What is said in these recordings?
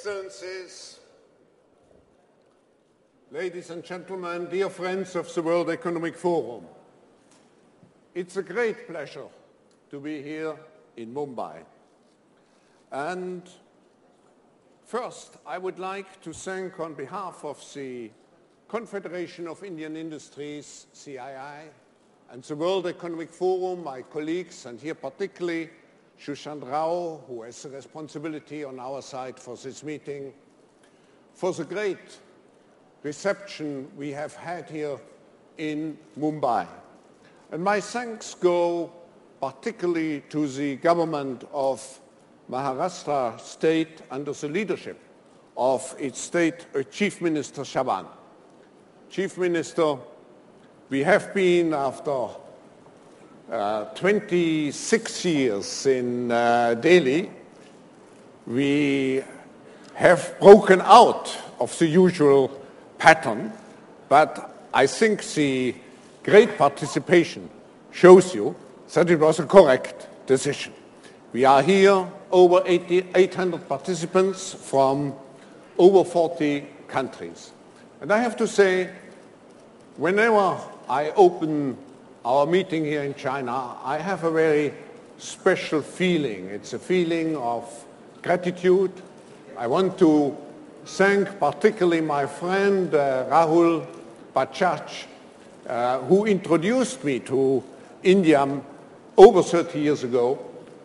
Excellencies, ladies and gentlemen, dear friends of the World Economic Forum, it's a great pleasure to be here in Mumbai. And first, I would like to thank on behalf of the Confederation of Indian Industries, CII, and the World Economic Forum, my colleagues, and here particularly Sushant Rao, who has the responsibility on our side for this meeting, for the great reception we have had here in Mumbai. And my thanks go particularly to the government of Maharashtra state under the leadership of its state Chief Minister Chavan. Chief Minister, we have been after 26 years in Delhi, we have broken out of the usual pattern, but I think the great participation shows you that it was a correct decision. We are here, over 800 participants from over 40 countries. And I have to say, whenever I open our meeting here in China, I have a very special feeling. It's a feeling of gratitude. I want to thank particularly my friend Rahul Bajaj, who introduced me to India over 30 years ago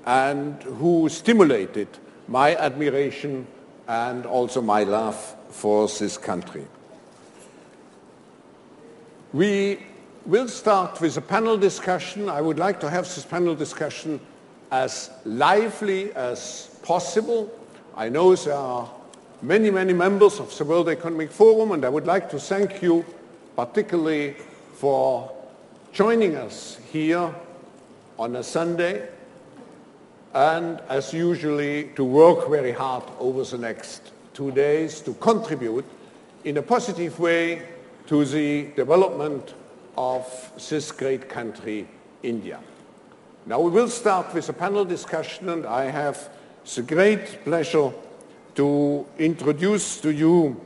and who stimulated my admiration and also my love for this country. We will start with a panel discussion. I would like to have this panel discussion as lively as possible. I know there are many, many members of the World Economic Forum, and I would like to thank you particularly for joining us here on a Sunday, and as usually to work very hard over the next 2 days to contribute in a positive way to the development of this great country, India. Now we will start with a panel discussion, and I have the great pleasure to introduce to you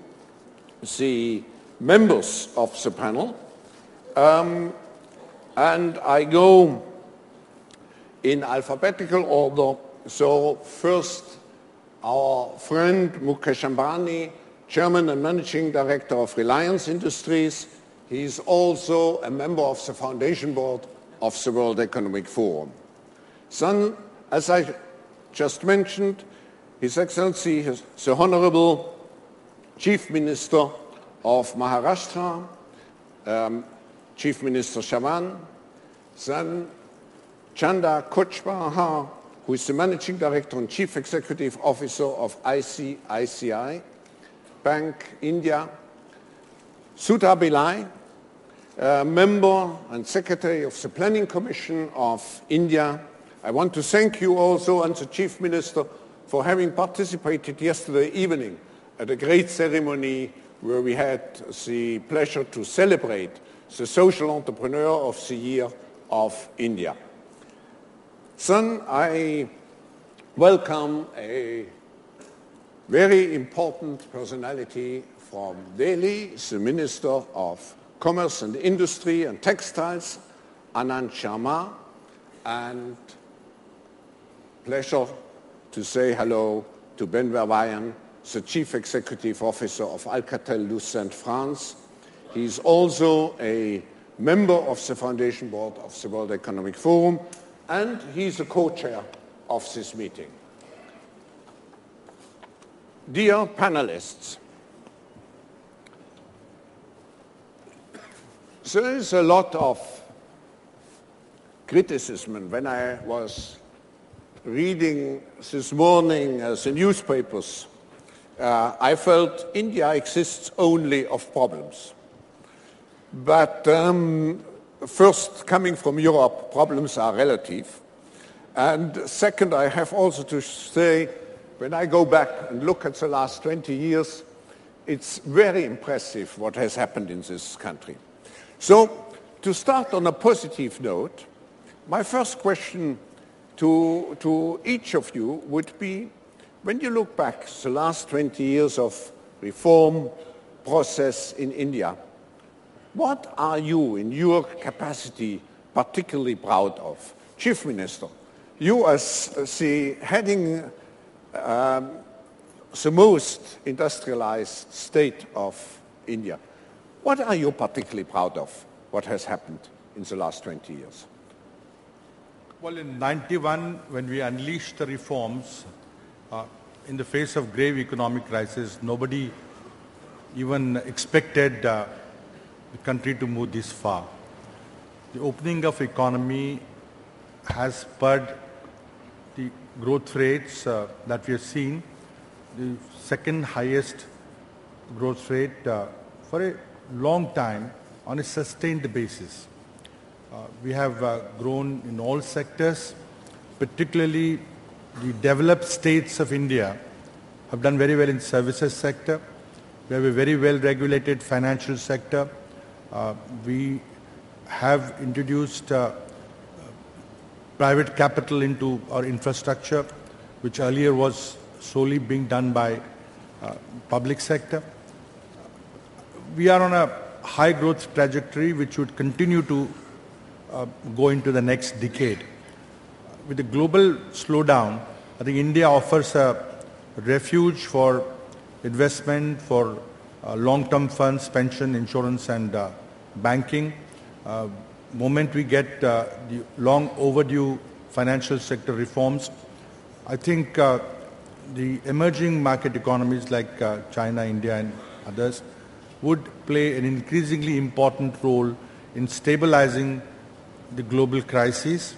the members of the panel. And I go in alphabetical order. So first, our friend Mukesh Ambani, Chairman and Managing Director of Reliance Industries. He is also a member of the Foundation Board of the World Economic Forum. Then, as I just mentioned, His Excellency, the Honorable Chief Minister of Maharashtra, Chief Minister Chavan, then Chanda Kochhar, who is the Managing Director and Chief Executive Officer of ICICI Bank India, Sudha Pillai, Member and Secretary of the Planning Commission of India. I want to thank you also and the Chief Minister for having participated yesterday evening at a great ceremony where we had the pleasure to celebrate the Social Entrepreneur of the Year of India. Then I welcome a very important personality from Delhi, the Minister of Commerce and Industry and Textiles, Anand Sharma, and pleasure to say hello to Verwaayen, the Chief Executive Officer of Alcatel-Lucent France. He is also a member of the Foundation Board of the World Economic Forum, and he is a co-chair of this meeting. Dear panelists, there is a lot of criticism. When I was reading this morning the newspapers, I felt India exists only of problems. But first, coming from Europe, problems are relative. And second, I have also to say, when I go back and look at the last 20 years, it's very impressive what has happened in this country. So, to start on a positive note, my first question to each of you would be, When you look back, the last 20 years of reform process in India, what are you, in your capacity, particularly proud of? Chief Minister, you as the heading the most industrialized state of India, what are you particularly proud of, what has happened in the last 20 years? Well, in 91, when we unleashed the reforms, in the face of grave economic crisis, nobody even expected the country to move this far. The opening of economy has spurred the growth rates that we have seen, the second highest growth rate for a long time on a sustained basis. We have grown in all sectors, particularly the developed states of India have done very well in services sector. We have a very well regulated financial sector. We have introduced private capital into our infrastructure, which earlier was solely being done by public sector. We are on a high growth trajectory which would continue to go into the next decade. With the global slowdown, I think India offers a refuge for investment, for long-term funds, pension, insurance and banking. Moment we get the long overdue financial sector reforms, I think the emerging market economies like China, India and others would play an increasingly important role in stabilizing the global crises.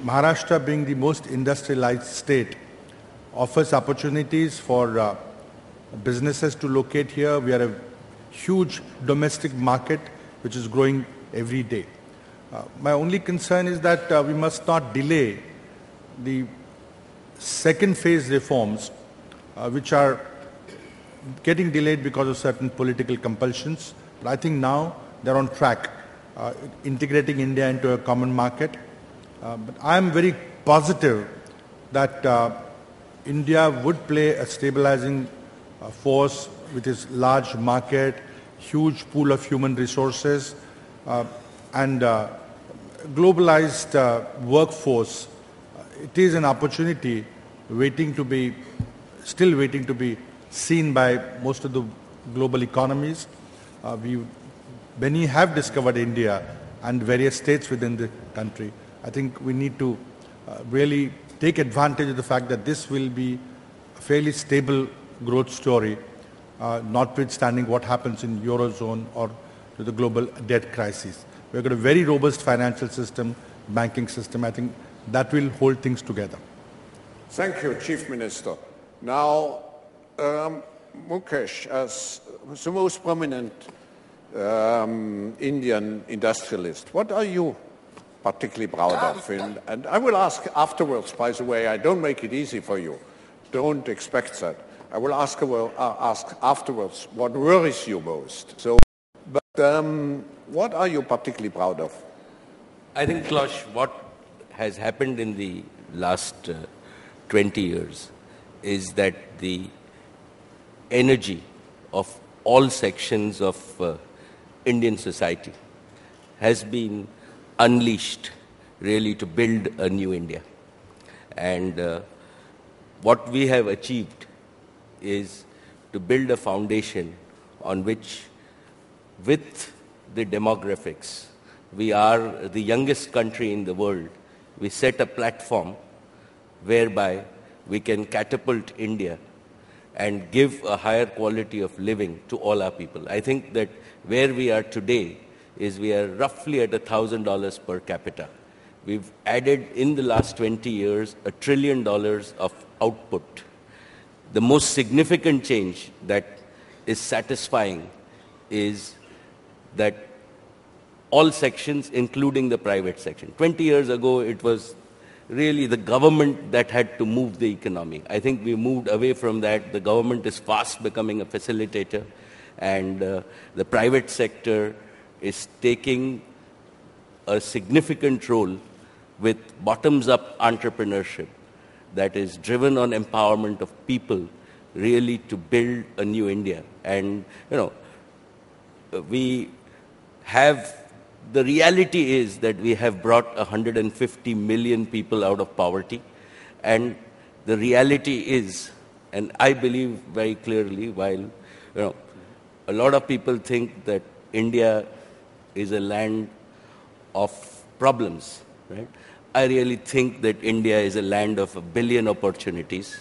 Maharashtra, being the most industrialized state, offers opportunities for businesses to locate here. We are a huge domestic market which is growing every day. My only concern is that we must not delay the second phase reforms which are getting delayed because of certain political compulsions. But I think now they're on track, integrating India into a common market. But I am very positive that India would play a stabilizing force with its large market, huge pool of human resources, and globalized workforce. It is an opportunity still waiting to be seen by most of the global economies. Many have discovered India and various states within the country. I think we need to really take advantage of the fact that this will be a fairly stable growth story, notwithstanding what happens in Eurozone or to the global debt crisis. We've got a very robust financial system, banking system. I think that will hold things together. Thank you, Chief Minister. Now, Mukesh, as the most prominent Indian industrialist, what are you particularly proud of? And I will ask afterwards, by the way, I don't make it easy for you. Don't expect that. I will ask afterwards what worries you most. But what are you particularly proud of? I think, Klaus, what has happened in the last 20 years is that the energy of all sections of Indian society has been unleashed really to build a new India. And what we have achieved is to build a foundation on which, with the demographics, we are the youngest country in the world. We set a platform whereby we can catapult India and give a higher quality of living to all our people. I think that where we are today is we are roughly at $1,000 per capita. We've added in the last 20 years $1 trillion of output. The most significant change that is satisfying is that all sections, including the private section. 20 years ago, it was really the government that had to move the economy. I think we moved away from that. The government is fast becoming a facilitator, and the private sector is taking a significant role with bottoms-up entrepreneurship, that is driven on empowerment of people, really to build a new India. And, we have, the reality is that we have brought 150 million people out of poverty. And the reality is, and I believe very clearly, while, a lot of people think that India is a land of problems, right? I really think that India is a land of 1 billion opportunities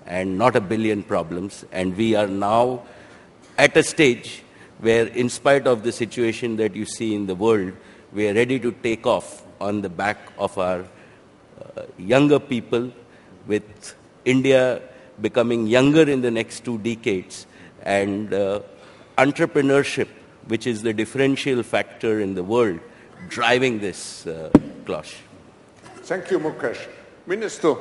and not 1 billion problems. And we are now at a stage where, in spite of the situation that you see in the world, we are ready to take off on the back of our younger people, with India becoming younger in the next 2 decades, and entrepreneurship, which is the differential factor in the world, driving this, Klaus. Thank you, Mukesh. Minister,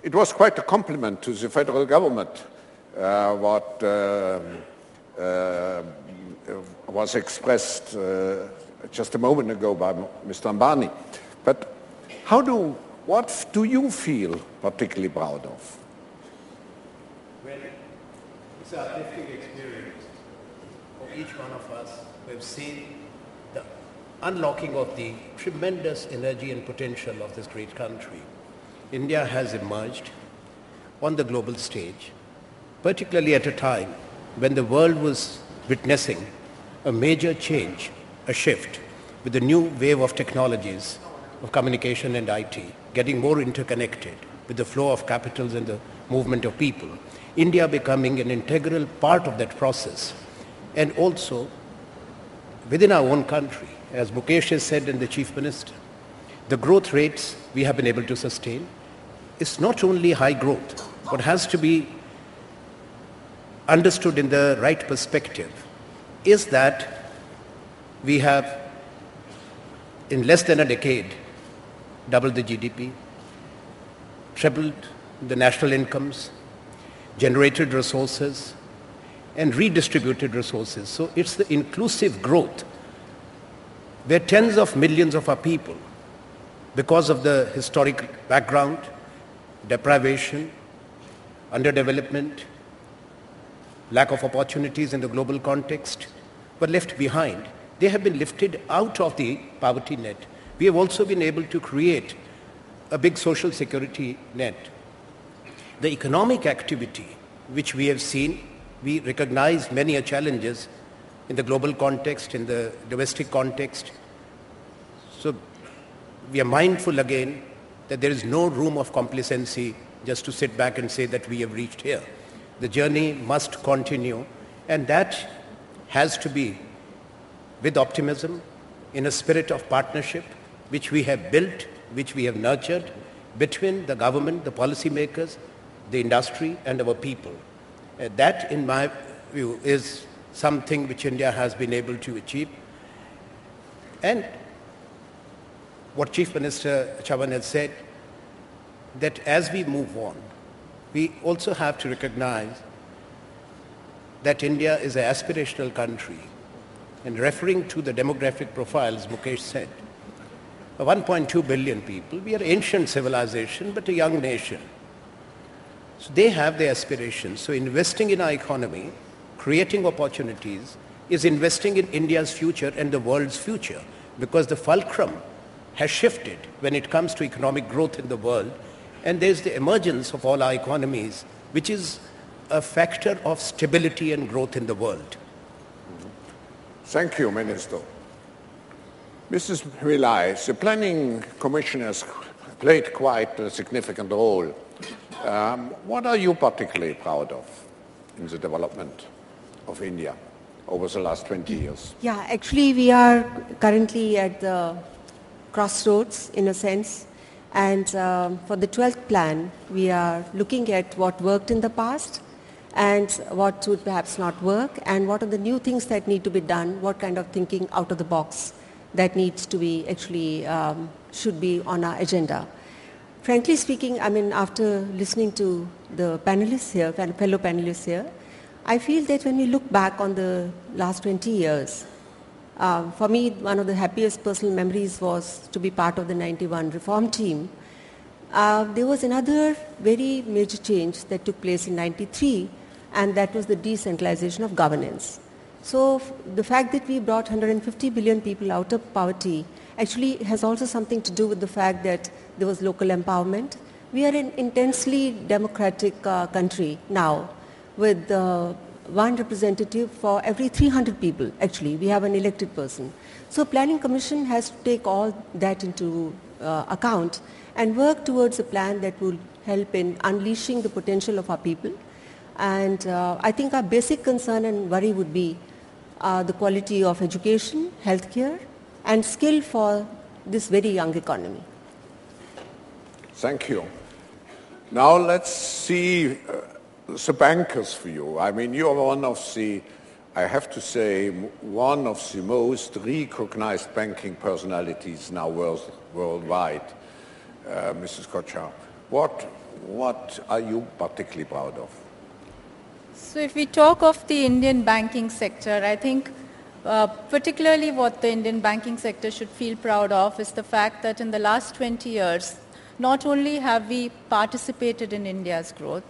it was quite a compliment to the federal government what was expressed just a moment ago by Mr. Ambani. But what do you feel particularly proud of? Well, it's an uplifting experience for each one of us. We've seen the unlocking of the tremendous energy and potential of this great country. India has emerged on the global stage, particularly at a time when the world was witnessing a major change, a shift, with the new wave of technologies of communication and IT, getting more interconnected with the flow of capitals and the movement of people. India becoming an integral part of that process. And also, within our own country, as Mukesh has said and the Chief Minister, the growth rates we have been able to sustain is not only high growth, but has to be understood in the right perspective, is that we have, in less than a decade, doubled the GDP, trebled the national incomes, generated resources, and redistributed resources. So it's the inclusive growth where tens of millions of our people, because of the historic background, deprivation, underdevelopment, lack of opportunities in the global context, were left behind. They have been lifted out of the poverty net. We have also been able to create a big social security net. The economic activity which we have seen, we recognize many challenges in the global context, in the domestic context. So we are mindful again that there is no room of complacency just to sit back and say that we have reached here. The journey must continue, and that has to be with optimism, in a spirit of partnership, which we have built, which we have nurtured, between the government, the policymakers, the industry, and our people. That, in my view, is something which India has been able to achieve. And what Chief Minister Chavan has said, that as we move on, we also have to recognize that India is an aspirational country. And referring to the demographic profiles, Mukesh said, 1.2 billion people, we are ancient civilization, but a young nation. So they have their aspirations. So investing in our economy, creating opportunities, is investing in India's future and the world's future, because the fulcrum has shifted when it comes to economic growth in the world, and there's the emergence of all our economies, which is a factor of stability and growth in the world. Thank you, Minister. Mrs. Pillai, the Planning Commission has played quite a significant role. What are you particularly proud of in the development of India over the last 20 years? Yeah, actually we are currently at the crossroads in a sense, and for the 12th plan we are looking at what worked in the past and what would perhaps not work, and what are the new things that need to be done, what kind of thinking out of the box that needs to be actually should be on our agenda. Frankly speaking, I mean, after listening to the panelists here, fellow panelists here, I feel that when we look back on the last 20 years, for me, one of the happiest personal memories was to be part of the 91 reform team, There was another very major change that took place in 93, and that was the decentralization of governance. So the fact that we brought 150 billion people out of poverty actually has also something to do with the fact that there was local empowerment. We are an intensely democratic country now, with one representative for every 300 people. Actually, we have an elected person. So Planning Commission has to take all that into account and work towards a plan that will help in unleashing the potential of our people. And I think our basic concern and worry would be the quality of education, healthcare, and skill for this very young economy. Thank you. Now let's see the bankers for you. I mean, you are one of the, I have to say, one of the most recognized banking personalities now worldwide. Mrs. Kochhar, what are you particularly proud of? So if we talk of the Indian banking sector, I think particularly what the Indian banking sector should feel proud of is the fact that in the last 20 years, not only have we participated in India's growth,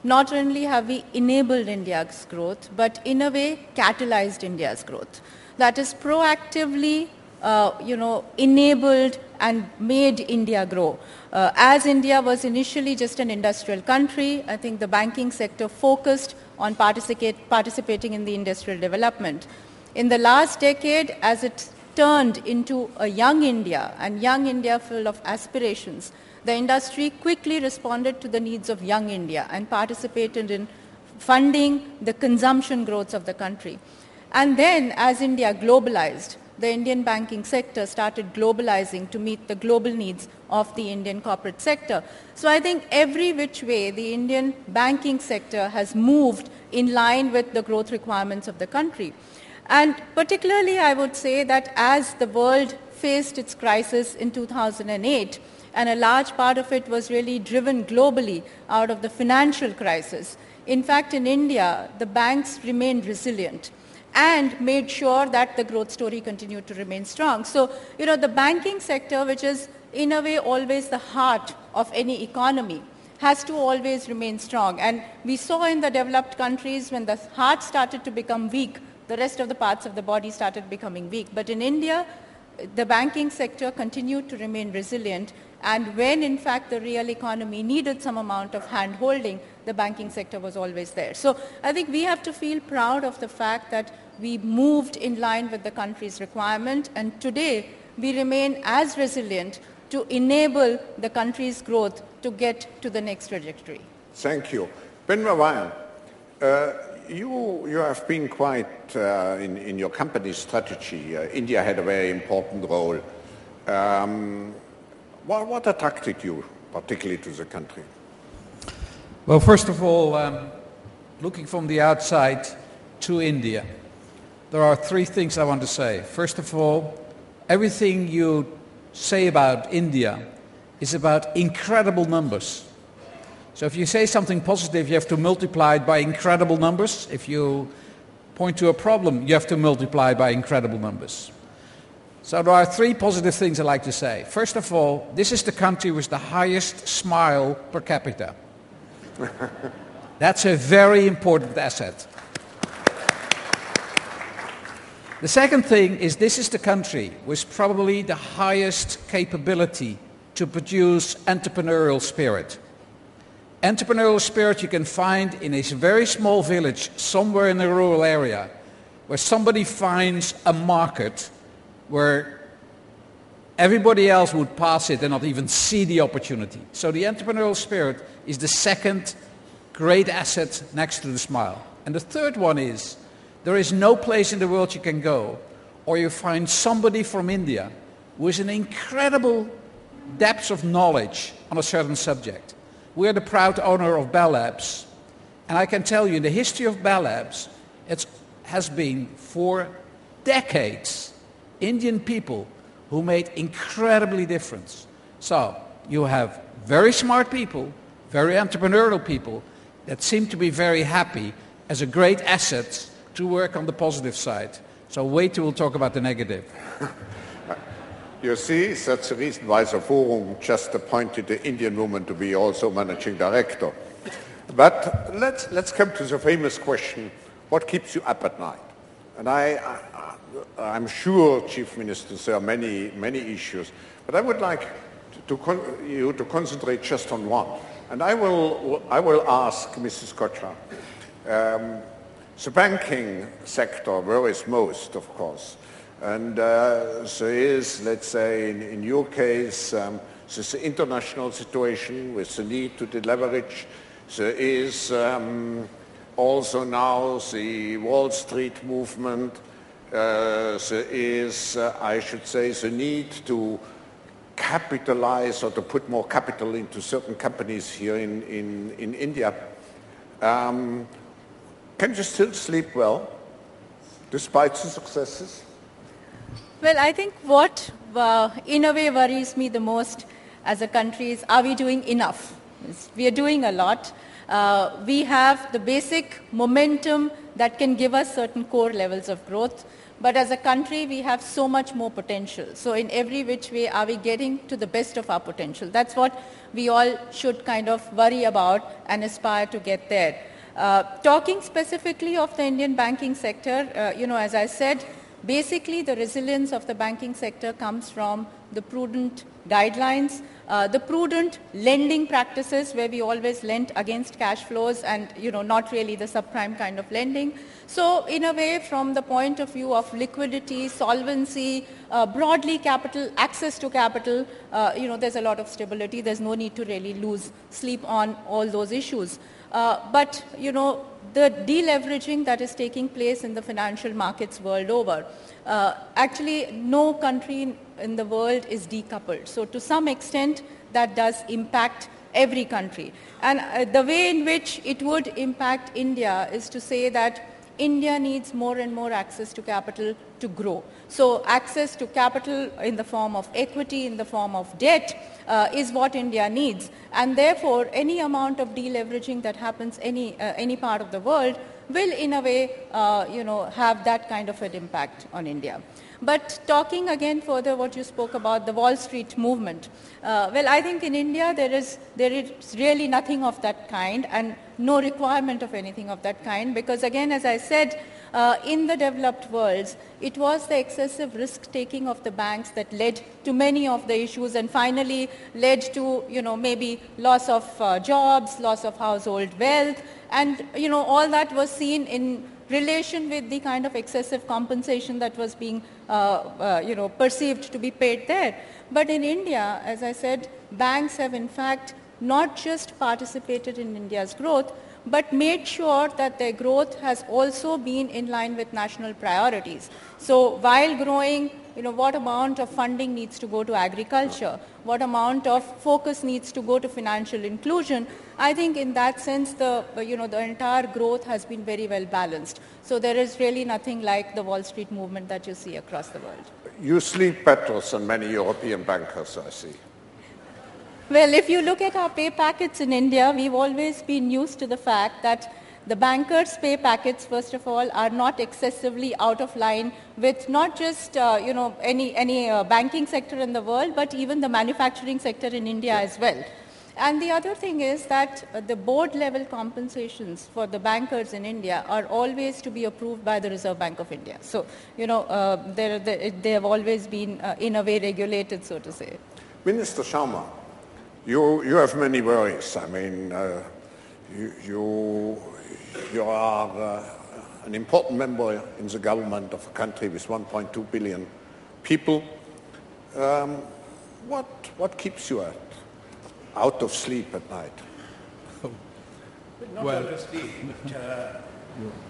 not only have we enabled India's growth, but in a way catalyzed India's growth. That is proactively enabled and made India grow. As India was initially just an industrial country, I think the banking sector focused on participating in the industrial development. In the last decade, as it turned into a young India, and young India full of aspirations, the industry quickly responded to the needs of young India and participated in funding the consumption growth of the country. And then, as India globalized, the Indian banking sector started globalizing to meet the global needs of the Indian corporate sector. So I think every which way the Indian banking sector has moved in line with the growth requirements of the country. And particularly I would say that as the world faced its crisis in 2008, and a large part of it was really driven globally out of the financial crisis. In fact, in India, the banks remained resilient and made sure that the growth story continued to remain strong. So, the banking sector, which is in a way always the heart of any economy, has to always remain strong. And we saw in the developed countries when the heart started to become weak, the rest of the parts of the body started becoming weak. But in India, the banking sector continued to remain resilient. And when, in fact, the real economy needed some amount of hand-holding, the banking sector was always there. So I think we have to feel proud of the fact that we moved in line with the country's requirement, and today we remain as resilient to enable the country's growth to get to the next trajectory. Thank you. Verwaayen, you have been quite, in your company's strategy, India had a very important role. What attracted you particularly to the country? Well, first of all, looking from the outside to India, there are three things I want to say. First of all, everything you say about India is about incredible numbers. So if you say something positive, you have to multiply it by incredible numbers. If you point to a problem, you have to multiply it by incredible numbers. So there are three positive things I'd like to say. First of all, this is the country with the highest smile per capita. That's a very important asset. The second thing is this is the country with probably the highest capability to produce entrepreneurial spirit. Entrepreneurial spirit you can find in a very small village somewhere in a rural area where somebody finds a market where everybody else would pass it and not even see the opportunity. So the entrepreneurial spirit is the second great asset next to the smile. And the third one is there is no place in the world you can go or you find somebody from India with an incredible depth of knowledge on a certain subject. We are the proud owner of Bell Labs, and I can tell you in the history of Bell Labs, it has been for decades Indian people who made incredibly difference. So you have very smart people, very entrepreneurial people that seem to be very happy as a great asset to work on the positive side. So wait till we'll talk about the negative. You see, that's the reason why the forum just appointed the Indian woman to be also managing director. But let's come to the famous question, what keeps you up at night? And I'm sure, Chief Minister, there are many issues, but I would like you to concentrate just on one. And I will ask Mrs. Kochhar. The banking sector worries most, of course. And there is, let's say, in your case, this international situation with the need to deleverage. There is also now the Wall Street movement. There is, I should say, the need to capitalize or to put more capital into certain companies here in India. Can you still sleep well, despite the successes? Well, I think what in a way worries me the most as a country is, are we doing enough? We are doing a lot. We have the basic momentum that can give us certain core levels of growth. But as a country, we have so much more potential. So in every which way, are we getting to the best of our potential? That's what we all should kind of worry about and aspire to get there. Talking specifically of the Indian banking sector, as I said, basically the resilience of the banking sector comes from the prudent guidelines, the prudent lending practices where we always lent against cash flows and, not really the subprime kind of lending. So in a way, from the point of view of liquidity, solvency, broadly capital, access to capital, there's a lot of stability. There's no need to really lose sleep on all those issues. But the deleveraging that is taking place in the financial markets world over, actually no country in the world is decoupled. So to some extent, that does impact every country. And the way in which it would impact India is to say that India needs more and more access to capital to grow. So access to capital in the form of equity, in the form of debt, is what India needs. And therefore, any amount of deleveraging that happens any part of the world will in a way, have that kind of an impact on India. But talking again further what you spoke about, the Wall Street movement. Well, I think in India there is really nothing of that kind and no requirement of anything of that kind, because again, as I said, in the developed worlds, it was the excessive risk-taking of the banks that led to many of the issues and finally led to, maybe loss of jobs, loss of household wealth, and, all that was seen in relation with the kind of excessive compensation that was being, perceived to be paid there. But in India, as I said, banks have in fact not just participated in India's growth, but made sure that their growth has also been in line with national priorities. So while growing, what amount of funding needs to go to agriculture, what amount of focus needs to go to financial inclusion, I think in that sense the entire growth has been very well balanced. So there is really nothing like the Wall Street movement that you see across the world. You sleep better than many European bankers, I see. Well, if you look at our pay packets in India, we've always been used to the fact that the bankers' pay packets, first of all, are not excessively out of line with not just any banking sector in the world, but even the manufacturing sector in India as well. And the other thing is that the board-level compensations for the bankers in India are always to be approved by the Reserve Bank of India. So, they have always been, in a way, regulated, so to say. Minister Sharma, you have many worries. I mean, you are an important member in the government of a country with 1.2 billion people. What keeps you out of sleep at night? Not out of sleep, but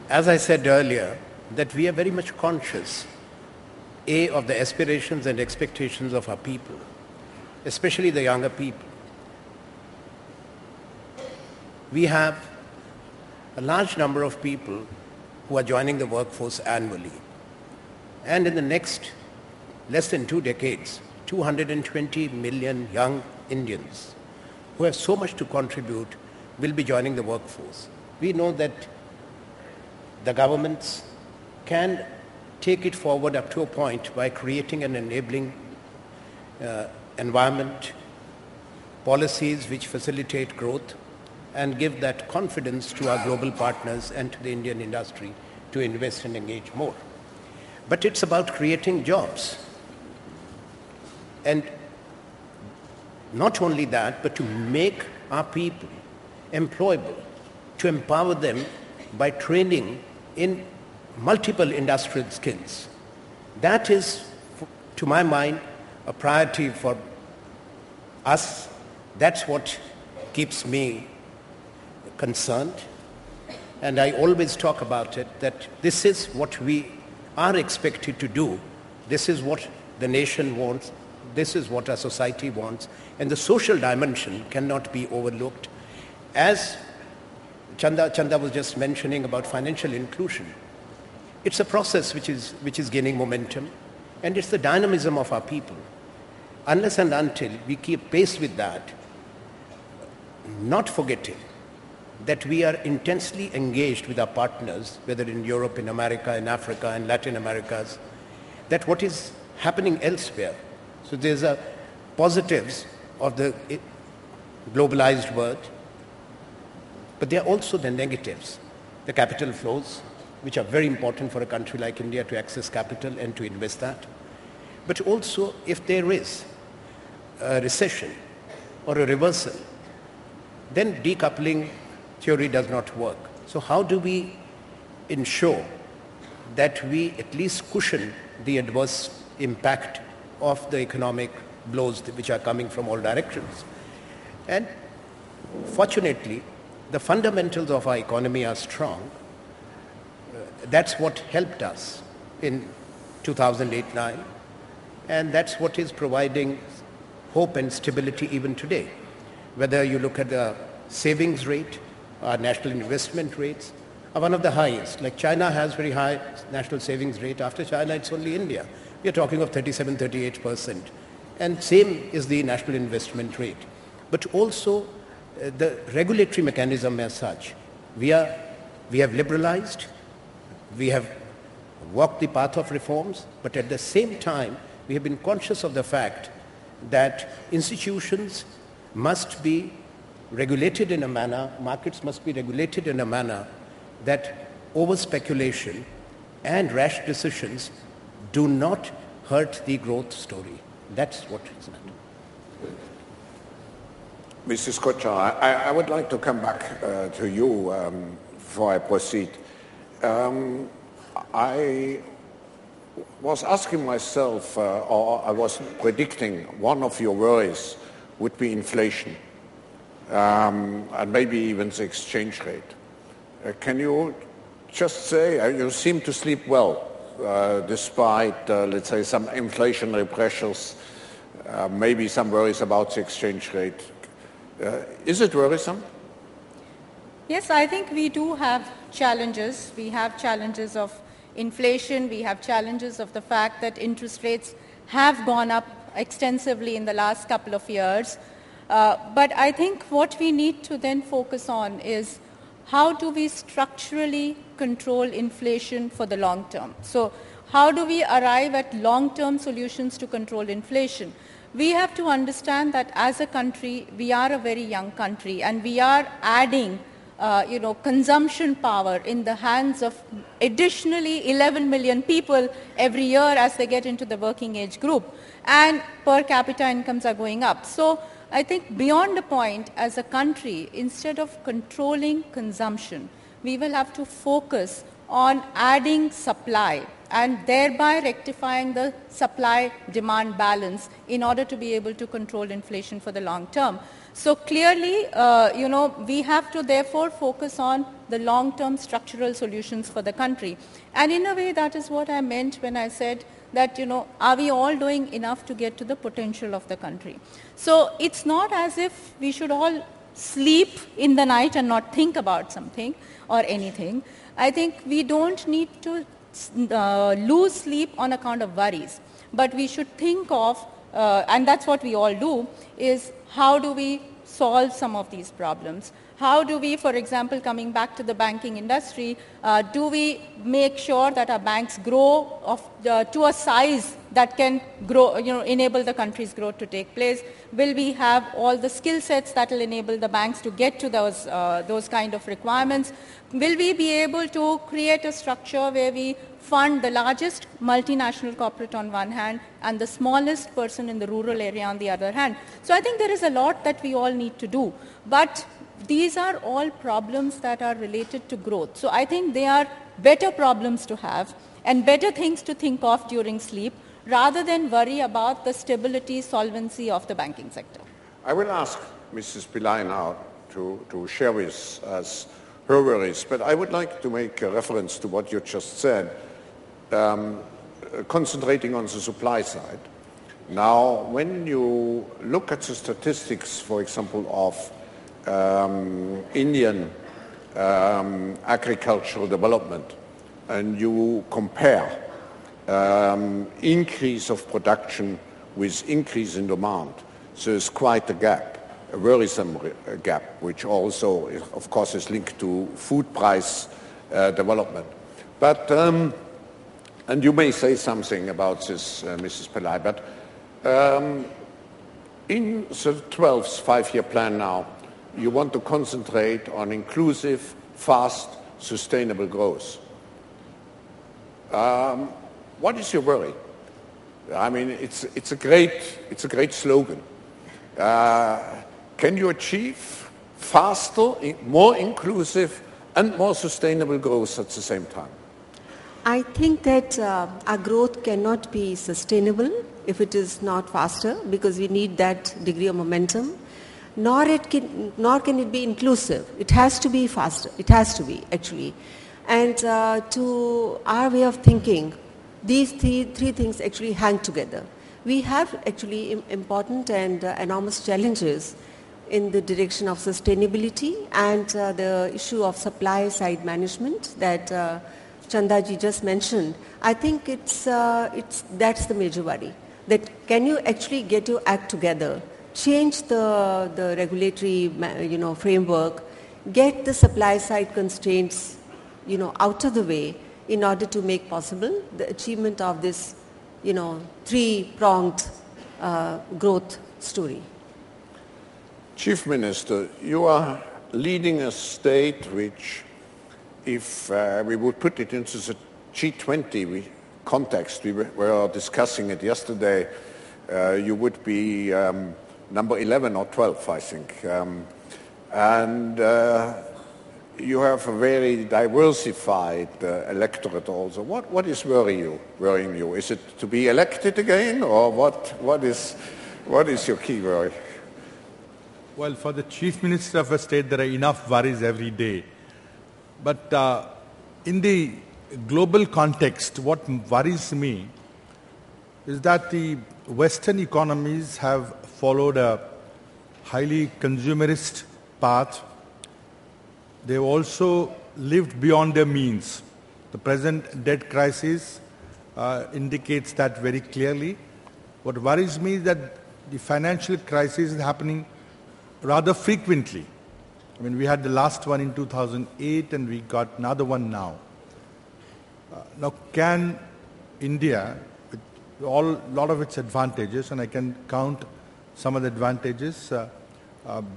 as I said earlier, that we are very much conscious, of the aspirations and expectations of our people, especially the younger people. We have a large number of people who are joining the workforce annually. And in the next less than 2 decades, 220 million young Indians who have so much to contribute will be joining the workforce. We know that the governments can take it forward up to a point by creating an enabling environment, policies which facilitate growth and give that confidence to our global partners and to the Indian industry to invest and engage more. But it's about creating jobs. And not only that, but to make our people employable, to empower them by training in multiple industrial skills. That is, to my mind, a priority for us. That's what keeps me concerned. And I always talk about it, that this is what we are expected to do. This is what the nation wants. This is what our society wants. And the social dimension cannot be overlooked. As Chanda was just mentioning about financial inclusion, it's a process which is gaining momentum, and it's the dynamism of our people. Unless and until we keep pace with that, not forgetting that we are intensely engaged with our partners, whether in Europe, in America, in Africa, in Latin Americas, that what is happening elsewhere. So there's a positives of the globalized world, but there are also the negatives, the capital flows, which are very important for a country like India to access capital and to invest that. But also, if there is a recession or a reversal, then decoupling theory does not work. So how do we ensure that we at least cushion the adverse impact of the economic blows which are coming from all directions? And fortunately, the fundamentals of our economy are strong. That's what helped us in 2008-9, and that's what is providing hope and stability even today. Whether you look at the savings rate, our national investment rates are one of the highest. Like China has very high national savings rate. After China, it's only India. We are talking of 37, 38%. And same is the national investment rate. But also the regulatory mechanism as such. We have liberalized, we have walked the path of reforms, but at the same time, we have been conscious of the fact that institutions must be regulated in a manner, markets must be regulated in a manner that over-speculation and rash decisions do not hurt the growth story. That's what it's meant. Mrs. Kochhar, I would like to come back to you before I proceed. I was asking myself, or I was predicting, one of your worries would be inflation, and maybe even the exchange rate. Can you just say, you seem to sleep well, despite, let's say, some inflationary pressures, maybe some worries about the exchange rate. Is it worrisome? Yes, I think we do have challenges. We have challenges of inflation. We have challenges of the fact that interest rates have gone up extensively in the last couple of years. But I think what we need to then focus on is how do we structurally control inflation for the long term? So how do we arrive at long-term solutions to control inflation? We have to understand that as a country, we are a very young country, and we are adding consumption power in the hands of additionally 11 million people every year as they get into the working age group, and per capita incomes are going up. So I think beyond a point, as a country, instead of controlling consumption, we will have to focus on adding supply and thereby rectifying the supply-demand balance in order to be able to control inflation for the long term. So clearly, we have to therefore focus on the long-term structural solutions for the country. And in a way, that is what I meant when I said that, are we all doing enough to get to the potential of the country? So it's not as if we should all sleep in the night and not think about something or anything. I think we don't need to lose sleep on account of worries, but we should think of, and that's what we all do, is how do we solve some of these problems? How do we, for example, coming back to the banking industry, do we make sure that our banks grow to a size that can grow, enable the country's growth to take place? Will we have all the skill sets that will enable the banks to get to those kind of requirements? Will we be able to create a structure where we fund the largest multinational corporate on one hand and the smallest person in the rural area on the other hand? So I think there is a lot that we all need to do. But these are all problems that are related to growth. So I think they are better problems to have and better things to think of during sleep rather than worry about the stability, solvency of the banking sector. I will ask Mrs. Pillai now to share with us her worries, but I would like to make a reference to what you just said, concentrating on the supply side. Now, when you look at the statistics, for example, of Indian agricultural development, and you compare increase of production with increase in demand, so there's quite a gap, a worrisome gap, which also, of course, is linked to food price development. But, and you may say something about this, Mrs. Pillai, but in the 12th five-year plan now, you want to concentrate on inclusive, fast, sustainable growth. What is your worry? I mean, it's a great slogan. Can you achieve faster, more inclusive, and more sustainable growth at the same time? I think that our growth cannot be sustainable if it is not faster, because we need that degree of momentum. Nor can it be inclusive. It has to be faster. It has to be, actually. And to our way of thinking, these three things actually hang together. We have actually important and enormous challenges in the direction of sustainability and the issue of supply side management that Chanda ji just mentioned. I think that's the major worry. That can you actually get your act together, change the regulatory framework, get the supply side constraints out of the way in order to make possible the achievement of this three-pronged growth story. Chief Minister, you are leading a state which, if we would put it into the G20 context, we were discussing it yesterday, you would be number 11 or 12, I think. And you have a very diversified electorate also. What is worrying you? Is it to be elected again, or what is your key worry? Well, for the Chief Minister of a state, there are enough worries every day. But in the global context, what worries me is that the Western economies have followed a highly consumerist path. They've also lived beyond their means. The present debt crisis indicates that very clearly. What worries me is that the financial crisis is happening rather frequently. I mean, we had the last one in 2008 and we got another one now. Now, can India, with a lot of its advantages, and I can count some of the advantages,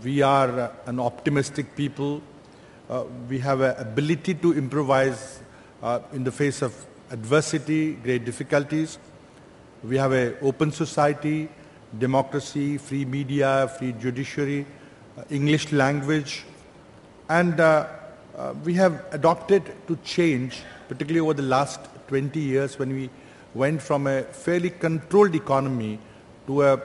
we are an optimistic people. We have an ability to improvise in the face of adversity, great difficulties. We have an open society, democracy, free media, free judiciary, English language, and we have adopted to change, particularly over the last 20 years when we went from a fairly controlled economy to a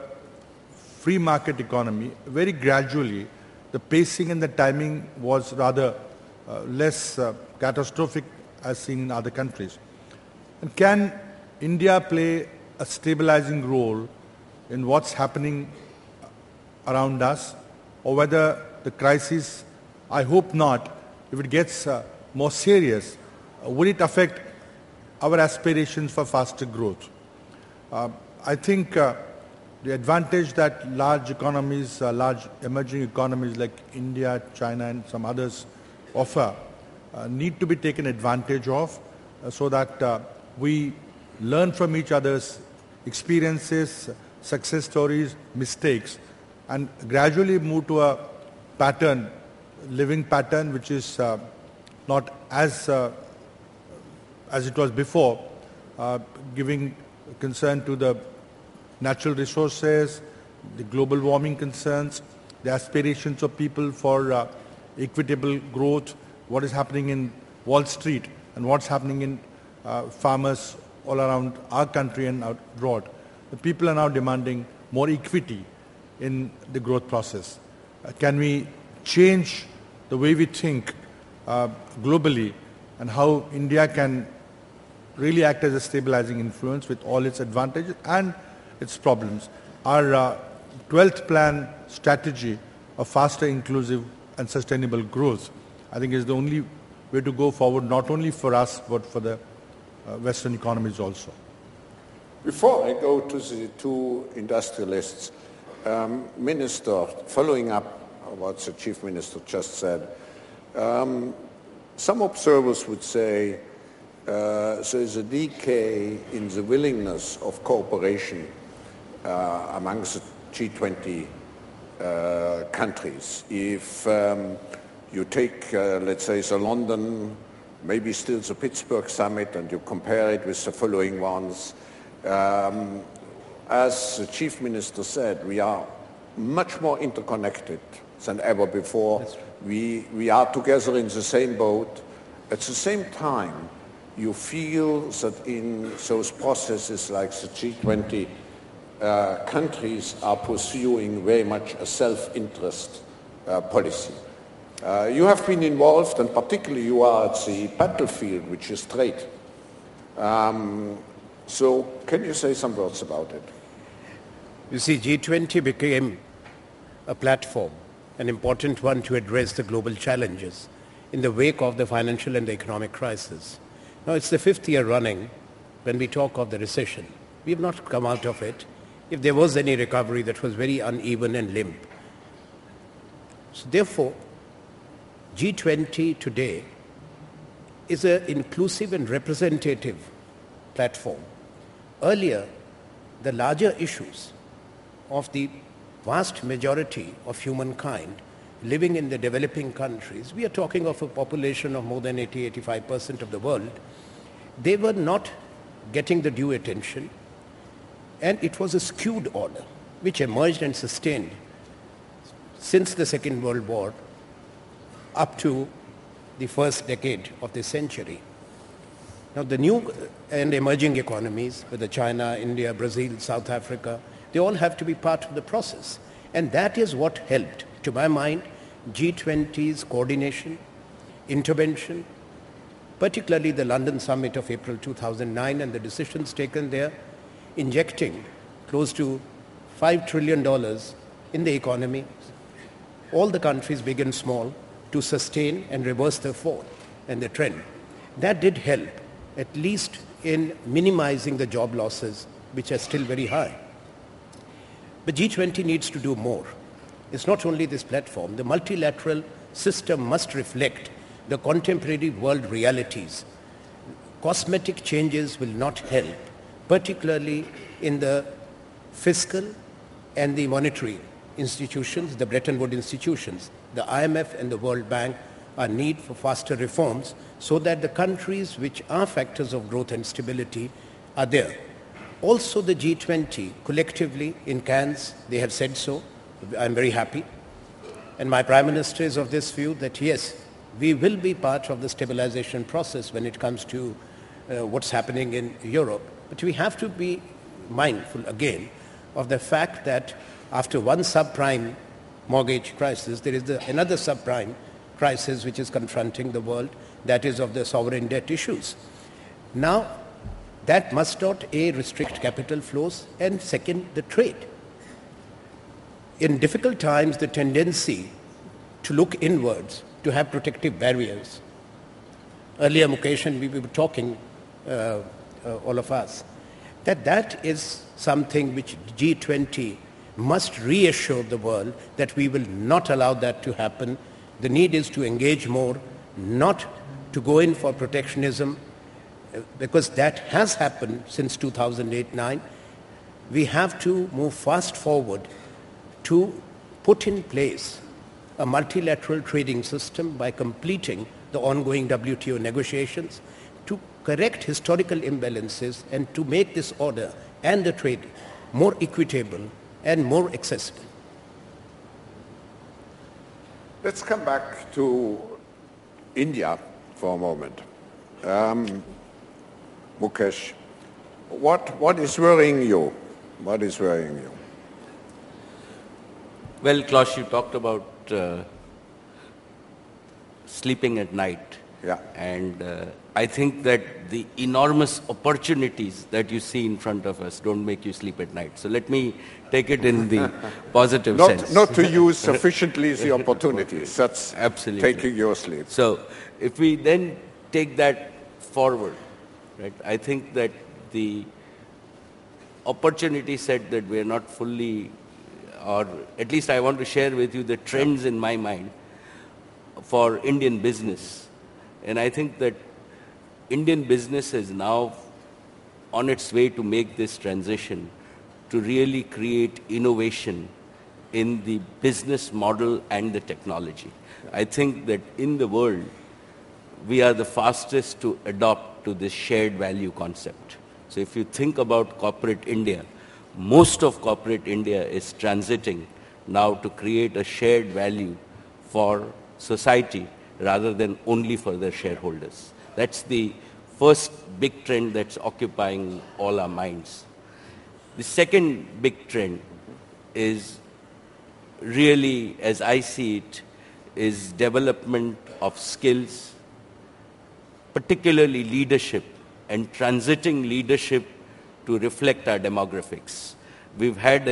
free market economy. Very gradually, the pacing and the timing was rather less catastrophic as seen in other countries. And can India play a stabilizing role in what's happening around us, or whether the crisis, I hope not, if it gets more serious, will it affect our aspirations for faster growth? I think the advantage that large economies, large emerging economies like India, China and some others offer need to be taken advantage of so that we learn from each other's experiences, success stories, mistakes, and gradually move to a pattern, living pattern, which is not as it was before, giving concern to the natural resources, the global warming concerns, the aspirations of people for equitable growth, what is happening in Wall Street, and what's happening in farmers all around our country and abroad. The people are now demanding more equity in the growth process. Can we change the way we think globally, and how India can really act as a stabilizing influence with all its advantages and its problems? Our 12th plan strategy of faster, inclusive and sustainable growth, I think, is the only way to go forward, not only for us but for the Western economies also. Before I go to the two industrialists, Minister, following up what the Chief Minister just said, some observers would say there is a decay in the willingness of cooperation among the G20 countries. If you take, let's say, the London, maybe still the Pittsburgh summit, and you compare it with the following ones, as the Chief Minister said, we are much more interconnected than ever before. We are together in the same boat. At the same time, you feel that in those processes like the G20, countries are pursuing very much a self-interest policy. You have been involved, and particularly you are at the battlefield, which is trade. So can you say some words about it? You see, G20 became a platform, an important one to address the global challenges in the wake of the financial and the economic crisis. Now, it's the 5th year running when we talk of the recession. We have not come out of it. If there was any recovery, that was very uneven and limp. So therefore, G20 today is an inclusive and representative platform. Earlier, the larger issues of the vast majority of humankind living in the developing countries, we are talking of a population of more than 80-85% of the world, they were not getting the due attention, and it was a skewed order which emerged and sustained since the Second World War up to the first decade of this century. Now, the new and emerging economies, whether China, India, Brazil, South Africa, they all have to be part of the process. And that is what helped, to my mind, G20's coordination, intervention, particularly the London summit of April 2009 and the decisions taken there, injecting close to $5 trillion in the economy, all the countries, big and small, to sustain and reverse the fall and the trend. That did help, at least in minimizing the job losses, which are still very high. But G20 needs to do more. It's not only this platform. The multilateral system must reflect the contemporary world realities. Cosmetic changes will not help, particularly in the fiscal and the monetary institutions, the Bretton Woods institutions. The IMF and the World Bank are need for faster reforms so that the countries which are factors of growth and stability are there. Also, the G20 collectively in Cannes, they have said so. I'm very happy. And my Prime Minister is of this view that yes, we will be part of the stabilization process when it comes to what's happening in Europe. But we have to be mindful again of the fact that after one subprime mortgage crisis, there is another subprime crisis which is confronting the world, that is of the sovereign debt issues. Now, that must not, A, restrict capital flows, and second, the trade. In difficult times, the tendency to look inwards, to have protective barriers. Earlier, Mukesh and we were talking, all of us, that is something which G20 must reassure the world that we will not allow that to happen. The need is to engage more, not to go in for protectionism, because that has happened since 2008-9. we have to move fast forward to put in place a multilateral trading system by completing the ongoing WTO negotiations to correct historical imbalances and to make this order and the trade more equitable and more accessible. Let's come back to India for a moment. Mukesh, what is worrying you? What is worrying you? Well, Klaus, you talked about sleeping at night. Yeah. And I think that the enormous opportunities that you see in front of us don't make you sleep at night. So let me take it in the positive sense. Not to use sufficiently the opportunities. That's absolutely taking your sleep. So if we then take that forward, right, I think that the opportunity set that we are not fully, or at least I want to share with you the trends in my mind for Indian business. And I think that Indian business is now on its way to make this transition to really create innovation in the business model and the technology. I think that in the world, we are the fastest to adopt to this shared value concept. So if you think about corporate India, most of corporate India is transiting now to create a shared value for society rather than only for their shareholders. That's the first big trend that's occupying all our minds. The second big trend is really, as I see it, is development of skills, particularly leadership, and transiting leadership to reflect our demographics. We've had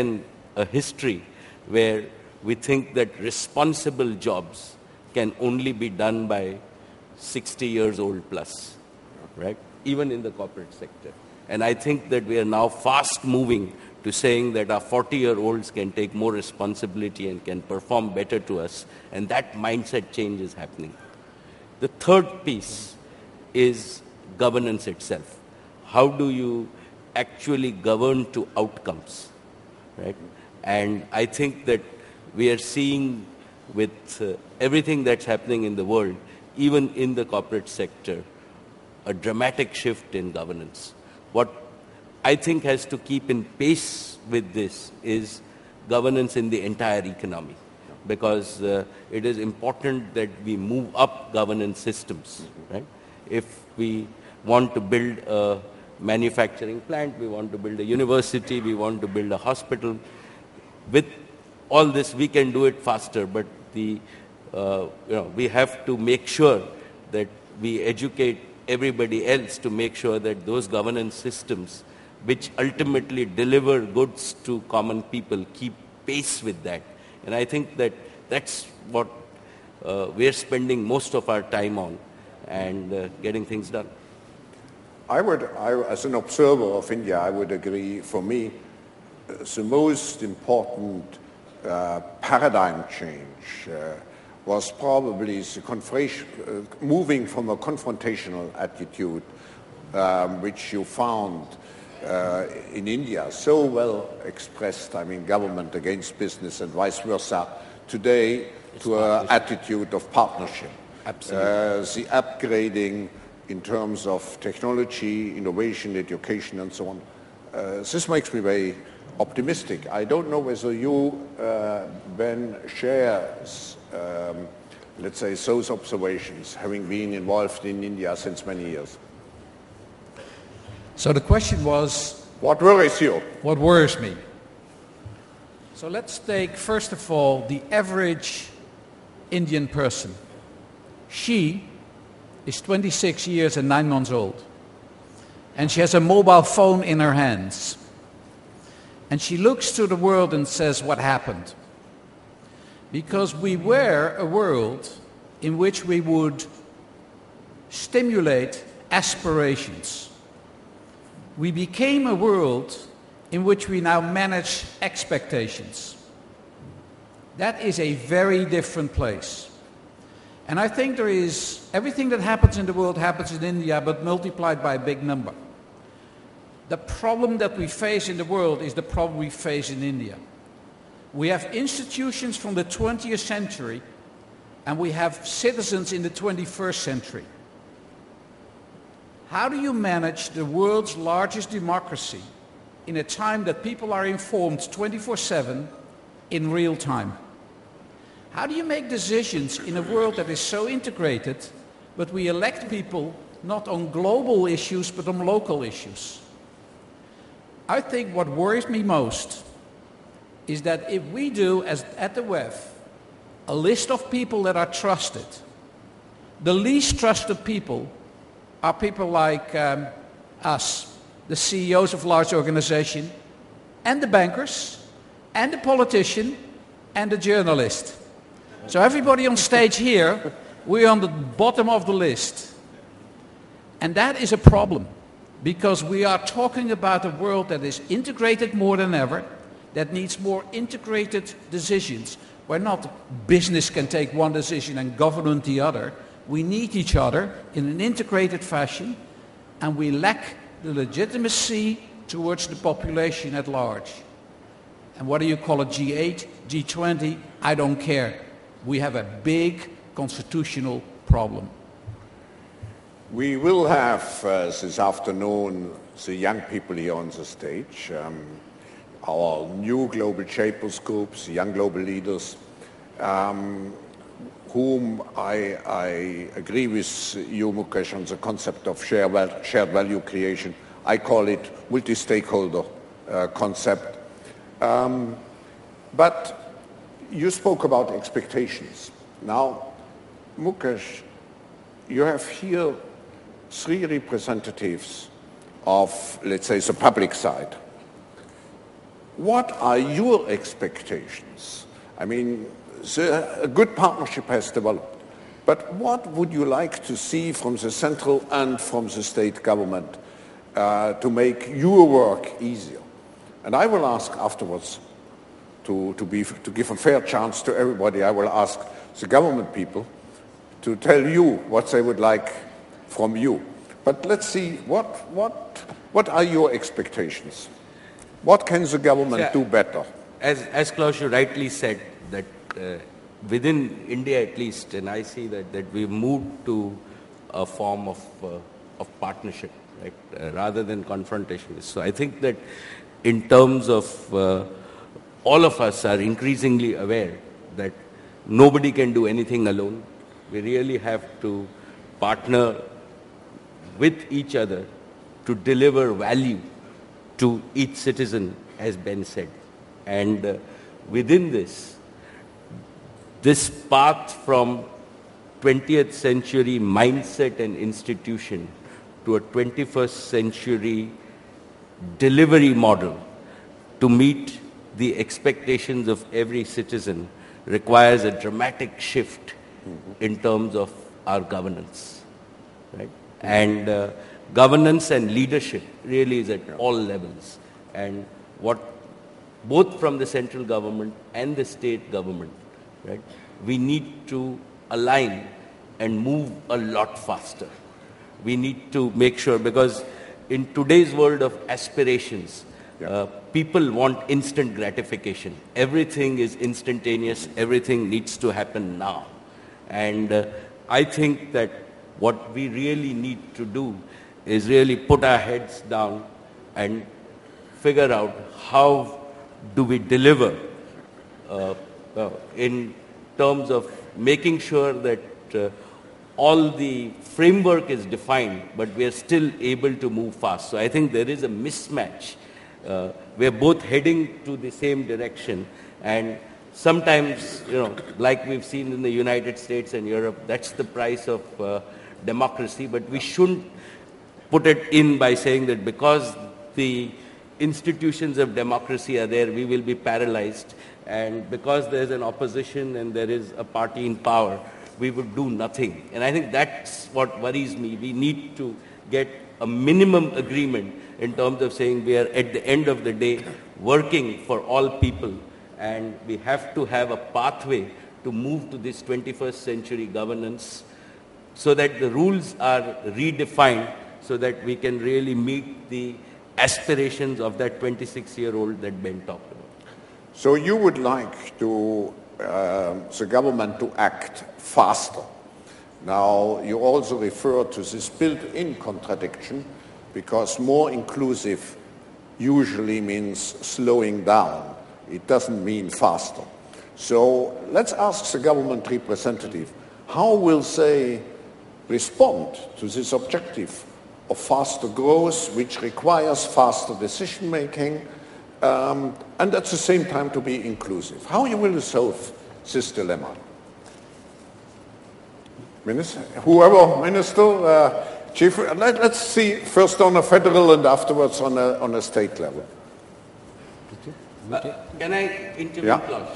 a history where we think that responsible jobs can only be done by 60 years old plus, right? Even in the corporate sector. And I think that we are now fast moving to saying that our 40-year-olds can take more responsibility and can perform better to us. And that mindset change is happening. The third piece is governance itself. How do you actually govern to outcomes, right? And I think that we are seeing with everything that's happening in the world, even in the corporate sector, a dramatic shift in governance. What I think has to keep in pace with this is governance in the entire economy, because it is important that we move up governance systems, right? If we want to build a manufacturing plant, we want to build a university, we want to build a hospital, with all this we can do it faster, but we have to make sure that we educate everybody else to make sure that those governance systems which ultimately deliver goods to common people keep pace with that. And I think that that's what we're spending most of our time on and getting things done. As an observer of India, I would agree, for me, the most important paradigm change was probably the moving from a confrontational attitude, which you found in India so well expressed, I mean, government against business and vice versa, today to an attitude of partnership. Absolutely. The upgrading in terms of technology, innovation, education, and so on. This makes me very optimistic. I don't know whether you, Ben, share, let's say, those observations, having been involved in India since many years. So the question was... What worries you? What worries me? So let's take, first of all, the average Indian person. She is 26 years and 9 months old. And she has a mobile phone in her hands. And she looks to the world and says, what happened? Because we were a world in which we would stimulate aspirations. We became a world in which we now manage expectations. That is a very different place. And I think there is, everything that happens in the world happens in India, but multiplied by a big number. the problem that we face in the world is the problem we face in India. We have institutions from the 20th century and we have citizens in the 21st century. How do you manage the world's largest democracy in a time that people are informed 24/7 in real time? How do you make decisions in a world that is so integrated, but we elect people not on global issues, but on local issues? I think what worries me most is that if we do, as at the WEF, a list of people that are trusted, the least trusted people are people like us, the CEOs of large organizations, and the bankers, and the politician, and the journalist. So everybody on stage here, we're on the bottom of the list. And that is a problem, because we are talking about a world that is integrated more than ever, that needs more integrated decisions, where not business can take one decision and government the other. We need each other in an integrated fashion, and we lack the legitimacy towards the population at large. And what do you call it, G8, G20? I don't care. We have a big constitutional problem. We will have this afternoon the young people here on the stage, our new global shapers groups, young global leaders, whom I agree with you, Mukesh, on the concept of shared value creation. I call it multi-stakeholder concept. But you spoke about expectations. Now, Mukesh, you have here 3 representatives of, let's say, the public side. What are your expectations? I mean, a good partnership has developed, but what would you like to see from the central and from the state government to make your work easier? And I will ask afterwards, to give a fair chance to everybody, I will ask the government people to tell you what they would like from you. But let's see, what are your expectations? What can the government do better? As Klaus, you rightly said, that within India at least, and I see that we've moved to a form of partnership, right, rather than confrontation. So I think that in terms of all of us are increasingly aware that nobody can do anything alone. We really have to partner with each other to deliver value to each citizen, as Ben said. And within this path from 20th century mindset and institution to a 21st century delivery model to meet the expectations of every citizen requires a dramatic shift in terms of our governance, right? And governance and leadership really is at all levels. And what both from the central government and the state government, right, we need to align and move a lot faster. We need to make sure, because in today's world of aspirations, people want instant gratification. Everything is instantaneous. Everything needs to happen now. And I think that what we really need to do is really put our heads down and figure out how do we deliver in terms of making sure that all the framework is defined, but we are still able to move fast. So I think there is a mismatch. We're both heading to the same direction, and sometimes, like we've seen in the United States and Europe, that's the price of democracy, but we shouldn't put it in by saying that because the institutions of democracy are there, we will be paralyzed, and because there's an opposition and there is a party in power, we would do nothing. And I think that's what worries me. We need to get a minimum agreement in terms of saying we are at the end of the day working for all people, and we have to have a pathway to move to this 21st century governance so that the rules are redefined so that we can really meet the aspirations of that 26-year-old that Ben talked about. So you would like to, the government to act faster. Now, you also refer to this built-in contradiction, because more inclusive usually means slowing down. It doesn't mean faster. So let's ask the government representative, how will they respond to this objective of faster growth, which requires faster decision-making, and at the same time to be inclusive? How you will solve this dilemma? Minister, whoever, Minister, Chief, let's see first on a federal and afterwards on a state level. Can I intervene, Yeah. Klaus?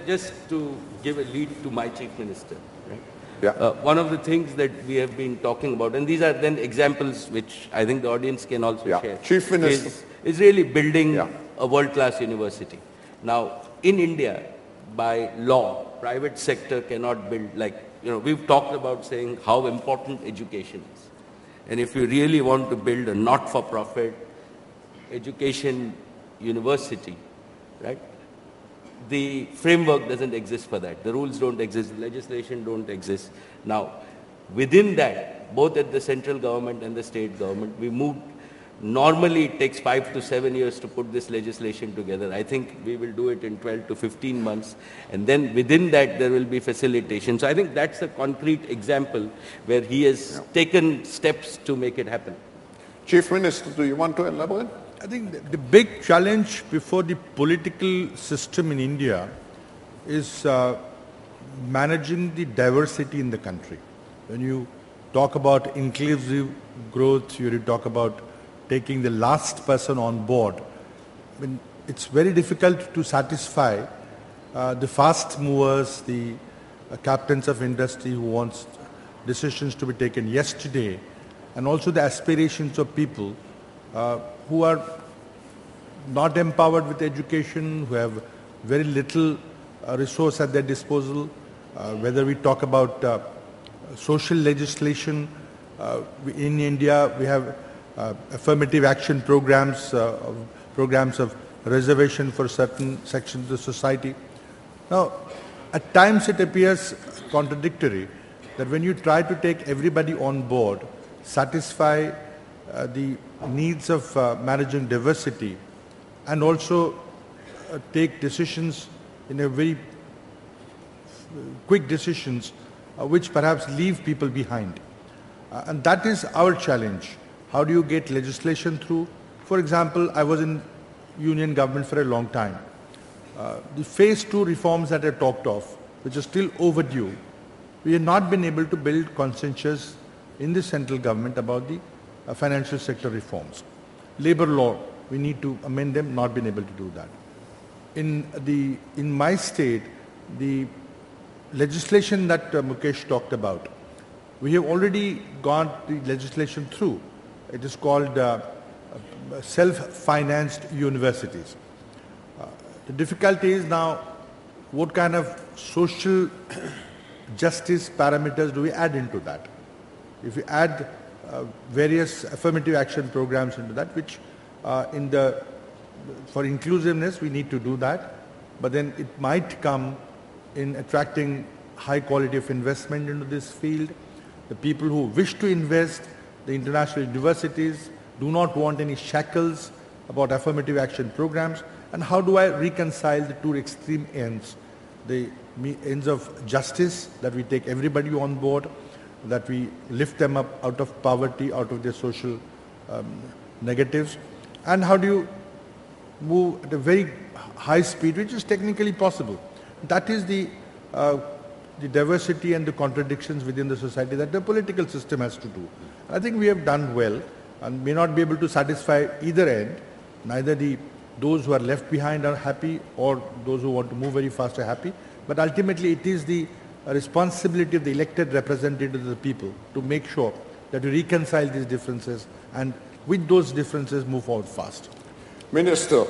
Just to give a lead to my Chief Minister, right? Yeah. One of the things that we have been talking about, and these are then examples which I think the audience can also Yeah. share, Chief Minister. is really building Yeah. a world-class university. Now, in India, by law, private sector cannot build, like, we've talked about saying how important education is. And if you really want to build a not-for-profit education university, right, the framework doesn't exist for that. The rules don't exist, the legislation don't exist. Now, within that, both at the central government and the state government, we moved. Normally, it takes 5 to 7 years to put this legislation together. I think we will do it in 12 to 15 months. And then within that, there will be facilitation. So I think that's a concrete example where he has taken steps to make it happen. Chief Minister, do you want to elaborate? I think the big challenge before the political system in India is managing the diversity in the country. When you talk about inclusive growth, you talk about taking the last person on board. I mean, it's very difficult to satisfy the fast movers, the captains of industry who wants decisions to be taken yesterday, and also the aspirations of people who are not empowered with education, who have very little resource at their disposal. Whether we talk about social legislation, in India we have affirmative action programs, programs of reservation for certain sections of the society. Now, at times it appears contradictory that when you try to take everybody on board, satisfy the needs of managing diversity, and also take decisions in a very quick decisions which perhaps leave people behind. And that is our challenge. How do you get legislation through? For example, I was in union government for a long time. The phase 2 reforms that I talked of, which are still overdue, we have not been able to build consensus in the central government about the financial sector reforms. Labor law, we need to amend them, not been able to do that. In my state, the legislation that Mukesh talked about, we have already got the legislation through. It is called self-financed universities. The difficulty is now, what kind of social justice parameters do we add into that? If we add various affirmative action programs into that, which for inclusiveness we need to do that, but then it might come in attracting high quality of investment into this field. The people who wish to invest, the international universities, do not want any shackles about affirmative action programs. And how do I reconcile the two extreme ends? The ends of justice, that we take everybody on board, that we lift them up out of poverty, out of their social negatives. And how do you move at a very high speed, which is technically possible. That is the diversity and the contradictions within the society that the political system has to do. I think we have done well and may not be able to satisfy either end. Neither those who are left behind are happy or those who want to move very fast are happy. But ultimately it is the responsibility of the elected representatives of the people to make sure that we reconcile these differences and with those differences move forward fast. Minister,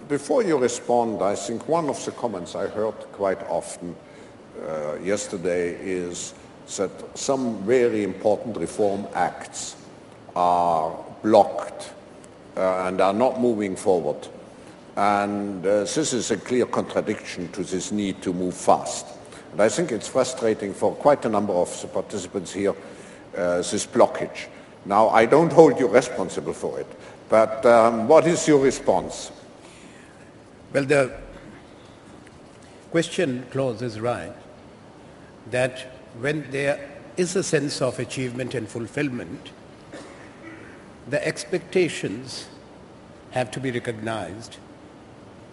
before you respond, I think one of the comments I heard quite often yesterday is that some very important reform acts are blocked and are not moving forward. And this is a clear contradiction to this need to move fast. And I think it's frustrating for quite a number of the participants here, this blockage. Now, I don't hold you responsible for it, but what is your response? Well, the question, Klaus, is right, that when there is a sense of achievement and fulfillment, the expectations have to be recognized.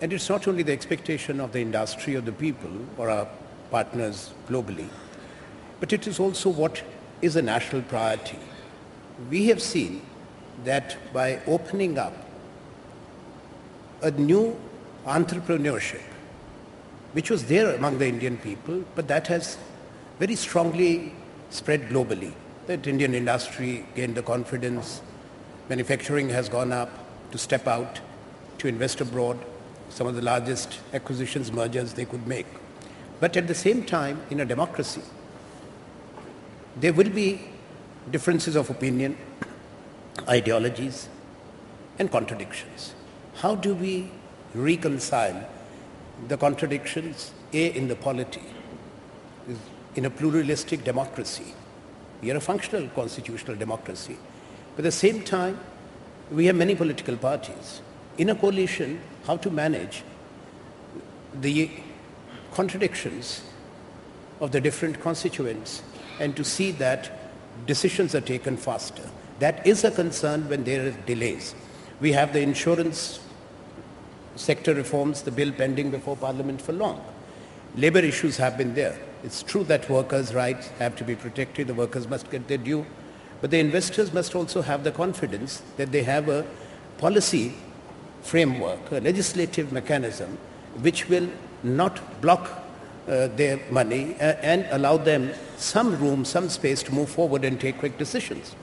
And it's not only the expectation of the industry or the people or our partners globally, but it is also what is a national priority. We have seen that by opening up a new entrepreneurship, which was there among the Indian people, but that has very strongly spread globally. That Indian industry gained the confidence, manufacturing has gone up to step out, to invest abroad, some of the largest acquisitions, mergers they could make. But at the same time, in a democracy, there will be differences of opinion, ideologies, and contradictions. How do we reconcile the contradictions, in the polity? In a pluralistic democracy, we are a functional constitutional democracy. But at the same time, we have many political parties. In a coalition, how to manage the contradictions of the different constituents and to see that decisions are taken faster. That is a concern when there are delays. We have the insurance sector reforms, the bill pending before Parliament for long. Labor issues have been there. It's true that workers' rights have to be protected, the workers must get their due, but the investors must also have the confidence that they have a policy framework, a legislative mechanism which will not block their money and allow them some room, some space to move forward and take quick decisions.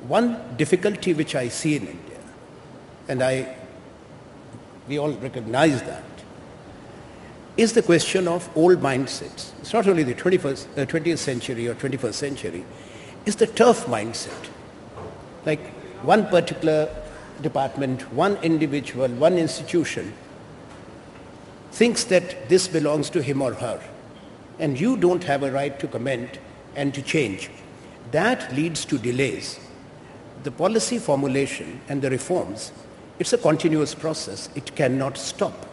One difficulty which I see in India, and we all recognize that, is the question of old mindsets. It's not only the 20th century or 21st century, it's the turf mindset. Like one particular department, one individual, one institution thinks that this belongs to him or her, and you don't have a right to comment and to change. That leads to delays. The policy formulation and the reforms, it's a continuous process. It cannot stop.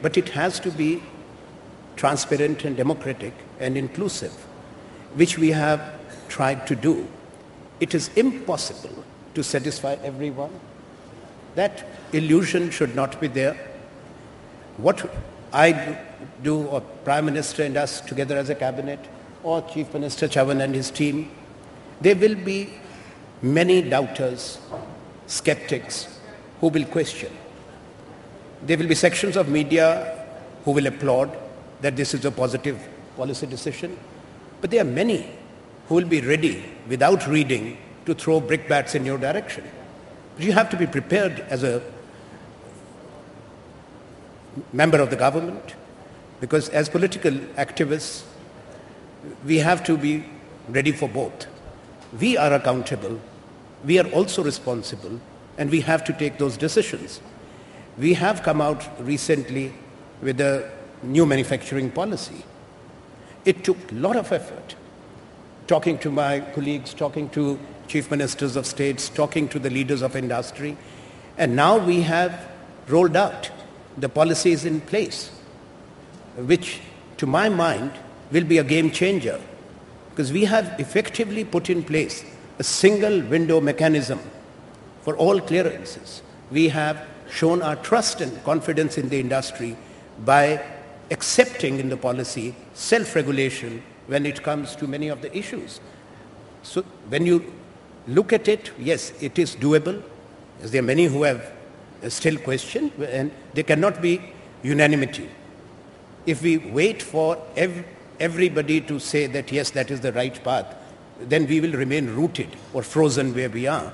But it has to be transparent and democratic and inclusive, which we have tried to do. It is impossible to satisfy everyone. That illusion should not be there. What I do, or Prime Minister and us together as a cabinet, or Chief Minister Chavan and his team, there will be many doubters, skeptics who will question. There will be sections of media who will applaud that this is a positive policy decision, but there are many who will be ready, without reading, to throw brickbats in your direction. But you have to be prepared as a member of the government, because as political activists, we have to be ready for both. We are accountable, we are also responsible, and we have to take those decisions. We have come out recently with a new manufacturing policy. It took a lot of effort, talking to my colleagues, talking to chief ministers of states, talking to the leaders of industry, and now we have rolled out. The policy is in place, which to my mind will be a game changer, because we have effectively put in place a single window mechanism for all clearances. We have shown our trust and confidence in the industry by accepting in the policy self-regulation when it comes to many of the issues. So when you look at it, yes, it is doable, as there are many who have still questioned, and there cannot be unanimity. If we wait for everybody to say that yes, that is the right path, then we will remain rooted or frozen where we are.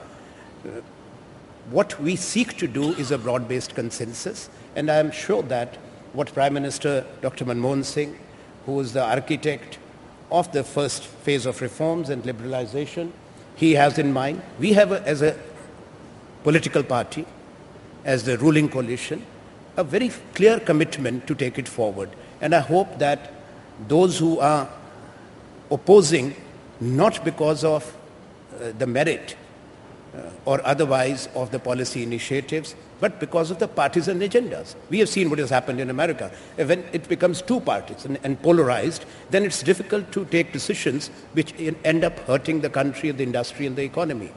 What we seek to do is a broad-based consensus, and I am sure that what Prime Minister Dr. Manmohan Singh, who is the architect of the first phase of reforms and liberalization, he has in mind. We have, as a political party, as the ruling coalition, a very clear commitment to take it forward. And I hope that those who are opposing, not because of the merit or otherwise of the policy initiatives, but because of the partisan agendas. We have seen what has happened in America. When it becomes two parties and polarized, then it's difficult to take decisions which end up hurting the country, the industry and the economy.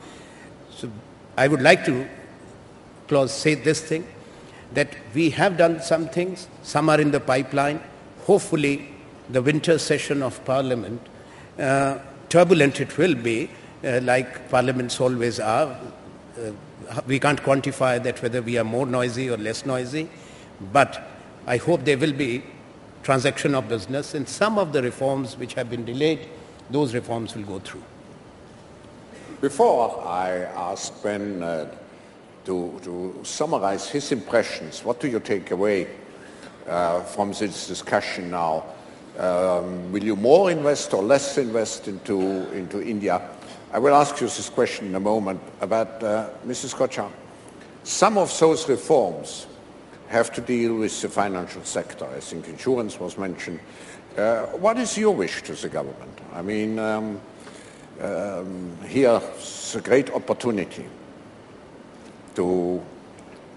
So I would like to, Klaus, say this thing, that we have done some things, some are in the pipeline. Hopefully the winter session of Parliament, turbulent it will be, like parliaments always are. We can't quantify that whether we are more noisy or less noisy, but I hope there will be transaction of business, and some of the reforms which have been delayed, those reforms will go through. Before I ask Ben to summarize his impressions, what do you take away from this discussion now? Will you more invest or less invest into India? I will ask you this question in a moment, but Mrs. Kochhar, some of those reforms have to deal with the financial sector. I think insurance was mentioned. What is your wish to the government? I mean, here's a great opportunity to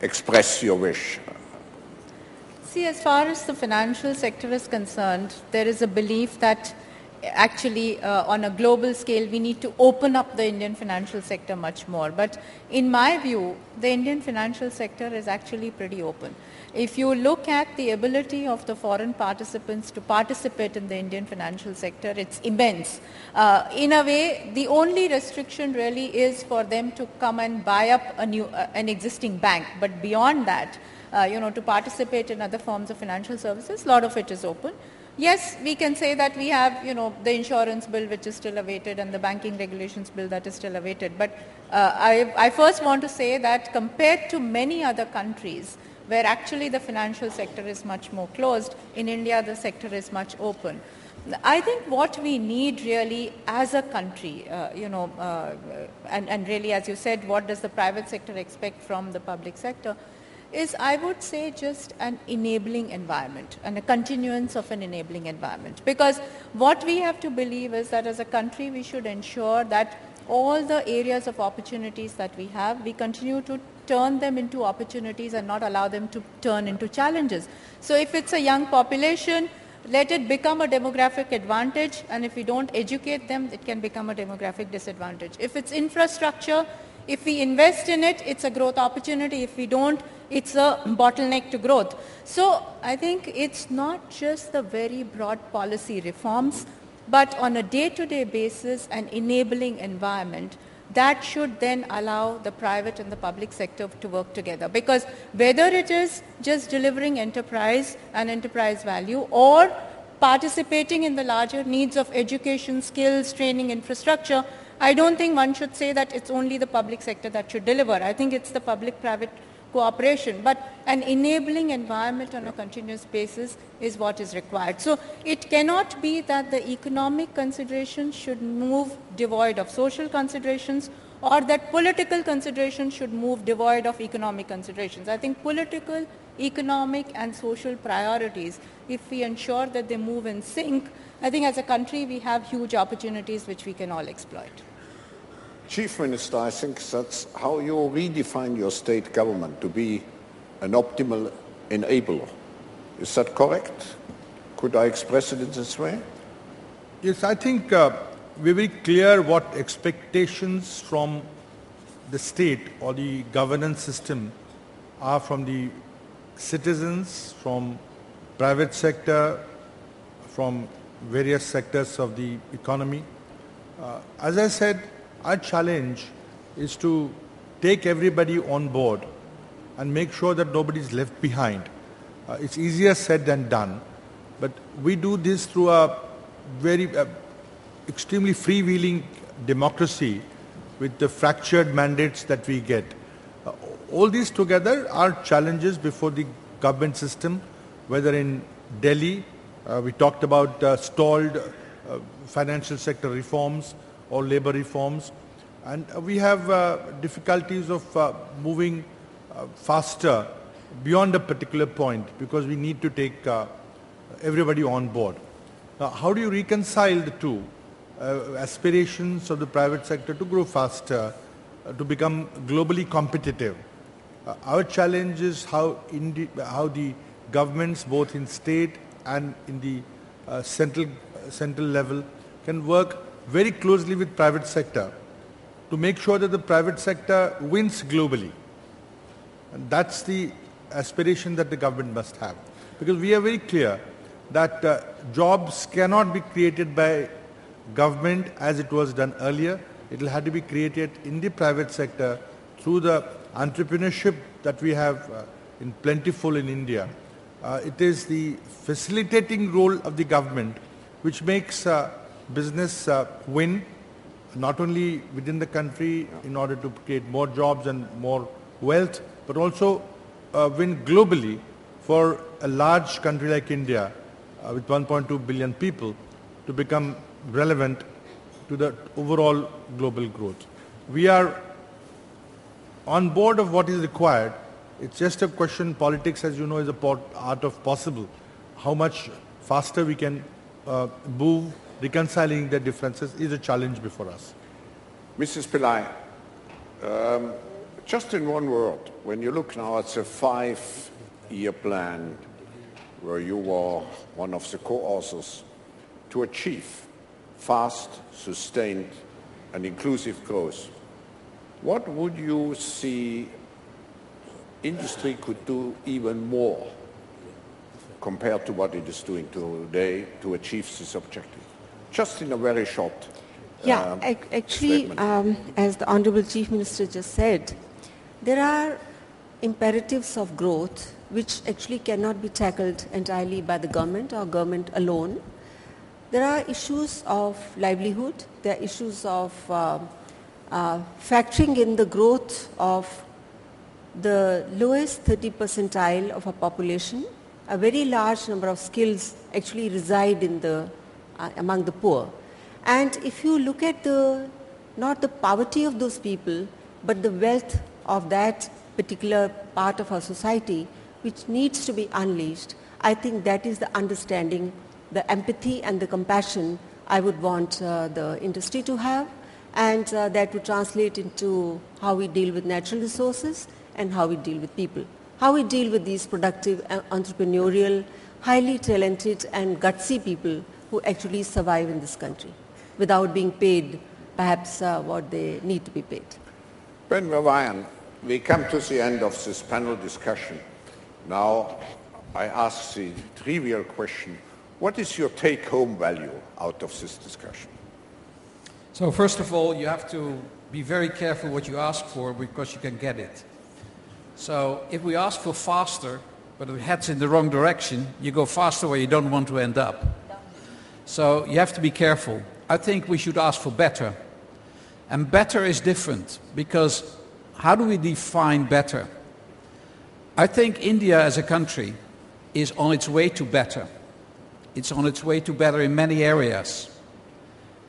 express your wish. See, as far as the financial sector is concerned, there is a belief that actually on a global scale we need to open up the Indian financial sector much more. But in my view, the Indian financial sector is actually pretty open. If you look at the ability of the foreign participants to participate in the Indian financial sector, it's immense. In a way, the only restriction really is for them to come and buy up an existing bank. But beyond that, to participate in other forms of financial services, a lot of it is open. Yes, we can say that we have, the insurance bill which is still awaited and the banking regulations bill that is still awaited. But I first want to say that compared to many other countries where actually the financial sector is much more closed, in India the sector is much open. I think what we need really as a country, and really as you said, what does the private sector expect from the public sector, is, I would say, just an enabling environment and a continuance of an enabling environment. Because what we have to believe is that as a country we should ensure that all the areas of opportunities that we have, we continue to turn them into opportunities and not allow them to turn into challenges. So if it's a young population, let it become a demographic advantage, and if we don't educate them, it can become a demographic disadvantage. If it's infrastructure, if we invest in it, it's a growth opportunity. If we don't, it's a bottleneck to growth. So I think it's not just the very broad policy reforms, but on a day-to-day basis, an enabling environment that should then allow the private and the public sector to work together. Because whether it is just delivering enterprise and enterprise value or participating in the larger needs of education, skills, training, infrastructure, I don't think one should say that it's only the public sector that should deliver. I think it's the public-private cooperation. But an enabling environment on a continuous basis is what is required. So it cannot be that the economic considerations should move devoid of social considerations, or that political considerations should move devoid of economic considerations. I think political, economic and social priorities, if we ensure that they move in sync, I think as a country we have huge opportunities which we can all exploit. Chief Minister, I think that's how you redefine your state government, to be an optimal enabler. Is that correct? Could I express it in this way? Yes, I think we're very clear what expectations from the state or the governance system are from the citizens, from private sector, from various sectors of the economy. As I said, our challenge is to take everybody on board and make sure that nobody is left behind. It's easier said than done, but we do this through a very extremely freewheeling democracy with the fractured mandates that we get. All these together are challenges before the government system, whether in Delhi, we talked about stalled financial sector reforms or labor reforms, And we have difficulties of moving faster beyond a particular point because we need to take everybody on board. Now, how do you reconcile the two aspirations of the private sector to grow faster, to become globally competitive? Our challenge is how the governments, both in state and in the central level, can work very closely with private sector to make sure that the private sector wins globally. And that's the aspiration that the government must have. Because we are very clear that jobs cannot be created by government as it was done earlier. It will have to be created in the private sector through the entrepreneurship that we have in plentiful in India. It is the facilitating role of the government which makes business win, not only within the country in order to create more jobs and more wealth, but also win globally for a large country like India with 1.2 billion people to become relevant to the overall global growth. We are on board of what is required. It's just a question, politics as you know is a art of possible. How much faster we can move, reconciling the differences is a challenge before us. Mrs. Pillai, just in one word, when you look now at the 5-year plan where you were one of the co-authors to achieve fast, sustained and inclusive growth, what would you see industry could do even more compared to what it is doing today to achieve this objective? Just in a very short actually, as the Honorable Chief Minister just said, there are imperatives of growth which actually cannot be tackled entirely by the government or government alone. There are issues of livelihood, there are issues of factoring in the growth of the lowest 30 percentile of a population. A very large number of skills actually reside in the, among the poor. And if you look at not the poverty of those people, but the wealth of that particular part of our society, which needs to be unleashed, I think that is the understanding, the empathy and the compassion I would want the industry to have, and that would translate into how we deal with natural resources and how we deal with people. How we deal with these productive, entrepreneurial, highly talented and gutsy people who actually survive in this country without being paid perhaps what they need to be paid. Ben Verwaayen, we come to the end of this panel discussion. Now I ask the trivial question, what is your take-home value out of this discussion? So first of all, you have to be very careful what you ask for because you can get it. So if we ask for faster, but it heads in the wrong direction, you go faster where you don't want to end up. So you have to be careful. I think we should ask for better. And better is different because how do we define better? I think India as a country is on its way to better. It's on its way to better in many areas.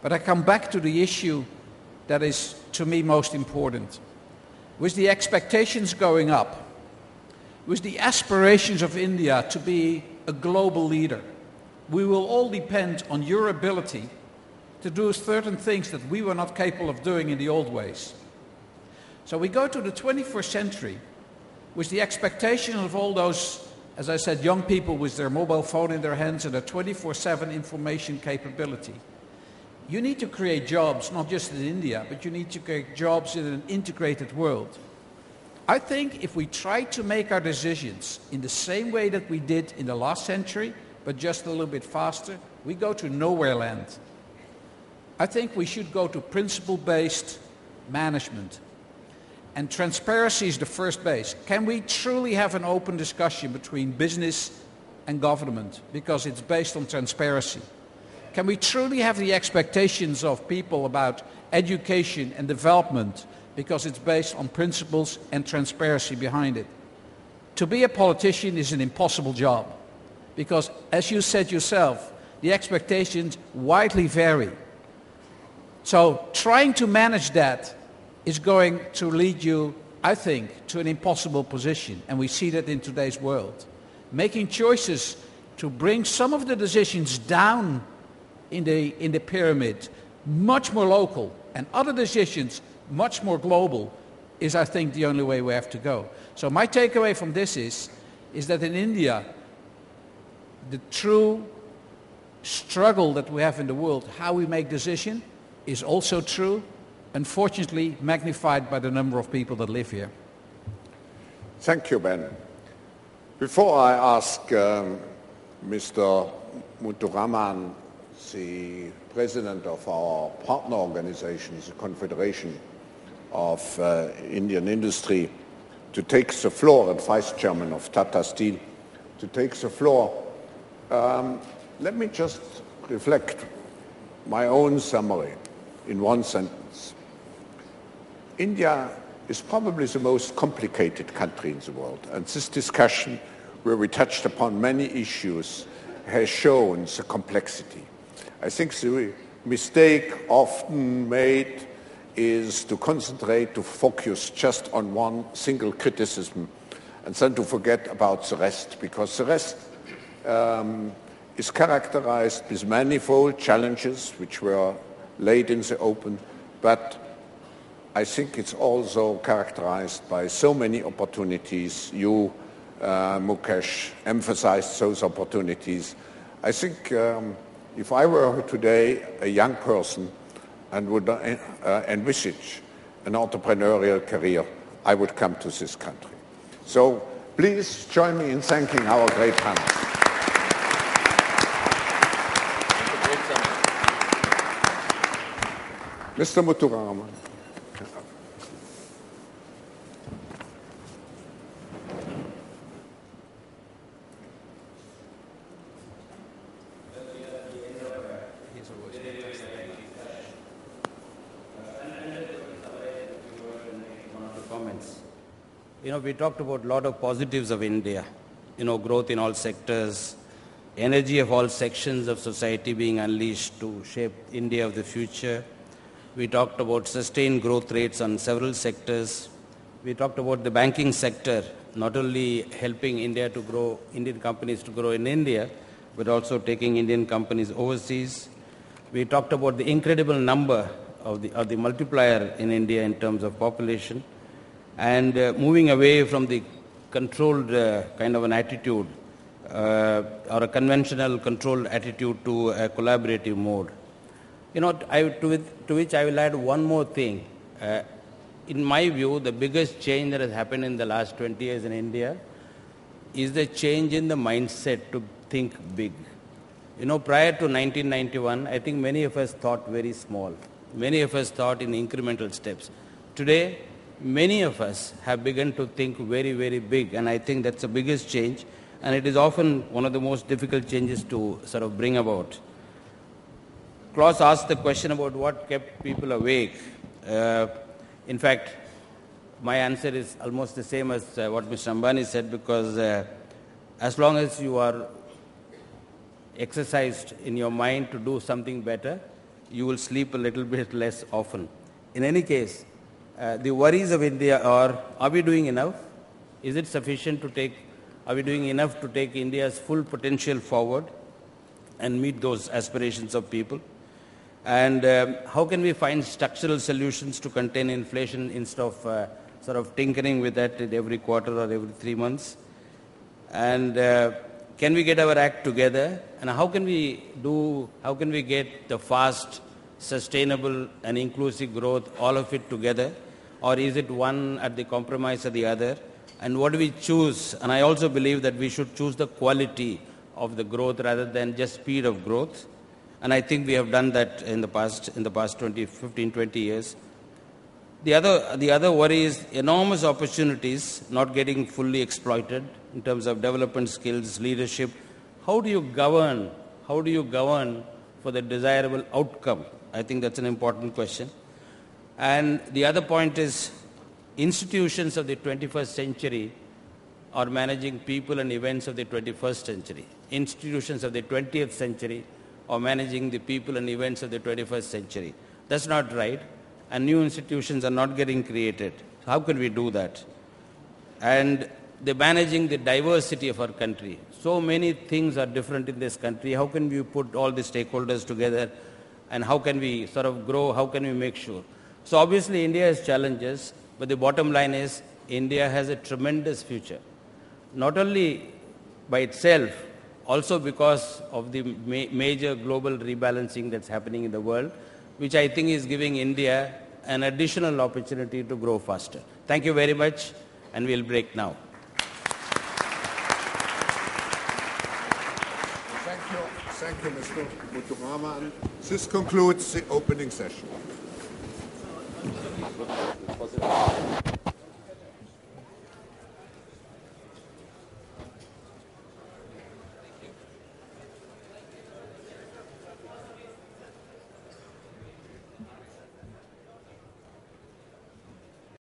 But I come back to the issue that is, to me, most important. With the expectations going up, with the aspirations of India to be a global leader, we will all depend on your ability to do certain things that we were not capable of doing in the old ways. So we go to the 21st century with the expectation of all those, as I said, young people with their mobile phone in their hands and a 24/7 information capability. You need to create jobs, not just in India, but you need to create jobs in an integrated world. I think if we try to make our decisions in the same way that we did in the last century, but just a little bit faster, we go to nowhere land. I think we should go to principle-based management. And transparency is the first base. Can we truly have an open discussion between business and government because it's based on transparency? Can we truly have the expectations of people about education and development because it's based on principles and transparency behind it? To be a politician is an impossible job because, as you said yourself, the expectations widely vary. So trying to manage that is going to lead you, I think, to an impossible position. And we see that in today's world. Making choices to bring some of the decisions down in the pyramid, much more local, and other decisions much more global, is, I think, the only way we have to go. So my takeaway from this is that in India, the true struggle that we have in the world, how we make decisions, is also true, unfortunately magnified by the number of people that live here. Thank you, Ben. Before I ask Mr. Muthuraman, the president of our partner organization, the Confederation of Indian Industry, to take the floor, and vice chairman of Tata Steel, to take the floor, let me just reflect my own summary in one sentence. India is probably the most complicated country in the world, and this discussion, where we touched upon many issues, has shown the complexity. I think the mistake often made is to concentrate, to focus just on one single criticism, and then to forget about the rest, because the rest is characterized with manifold challenges which were laid in the open, but I think it's also characterized by so many opportunities. You, Mukesh, emphasized those opportunities. I think if I were today a young person and would envisage an entrepreneurial career, I would come to this country. So please join me in thanking our great panelists. Mr. Muthuraman. You know, we talked about a lot of positives of India, you know, growth in all sectors, energy of all sections of society being unleashed to shape India of the future. We talked about sustained growth rates on several sectors. We talked about the banking sector, not only helping India to grow, Indian companies to grow in India, but also taking Indian companies overseas. We talked about the incredible number of the multiplier in India in terms of population, and moving away from the controlled kind of an attitude or a conventional controlled attitude to a collaborative mode. You know, to which I will add one more thing. In my view, the biggest change that has happened in the last 20 years in India is the change in the mindset to think big. You know, prior to 1991, I think many of us thought very small. Many of us thought in incremental steps. Today, many of us have begun to think very, very big, and I think that's the biggest change, and it is often one of the most difficult changes to sort of bring about. Klaus asked the question about what kept people awake. In fact, my answer is almost the same as what Mr. Ambani said, because as long as you are exercised in your mind to do something better, you will sleep a little bit less often. In any case, the worries of India are we doing enough? Is it sufficient to take, are we doing enough to take India's full potential forward and meet those aspirations of people? And how can we find structural solutions to contain inflation instead of sort of tinkering with that every quarter or every 3 months? And can we get our act together? And how can we get the fast, sustainable and inclusive growth, all of it together? Or is it one at the compromise of the other? And what do we choose? And I also believe that we should choose the quality of the growth rather than just speed of growth. And I think we have done that in the past 15, 20 years. The other worry is enormous opportunities not getting fully exploited in terms of development skills, leadership. How do you govern? How do you govern for the desirable outcome? I think that's an important question. And the other point is institutions of the 21st century are managing people and events of the 21st century. Institutions of the 20th century are managing the people and events of the 21st century. That's not right. and new institutions are not getting created. How can we do that? And they're managing the diversity of our country. So many things are different in this country. How can we put all the stakeholders together, and how can we sort of grow? How can we make sure? So obviously India has challenges, but the bottom line is India has a tremendous future. Not only by itself, also because of the major global rebalancing that's happening in the world, which I think is giving India an additional opportunity to grow faster. Thank you very much, and we'll break now. Thank you, Mr. Muthuraman. This concludes the opening session.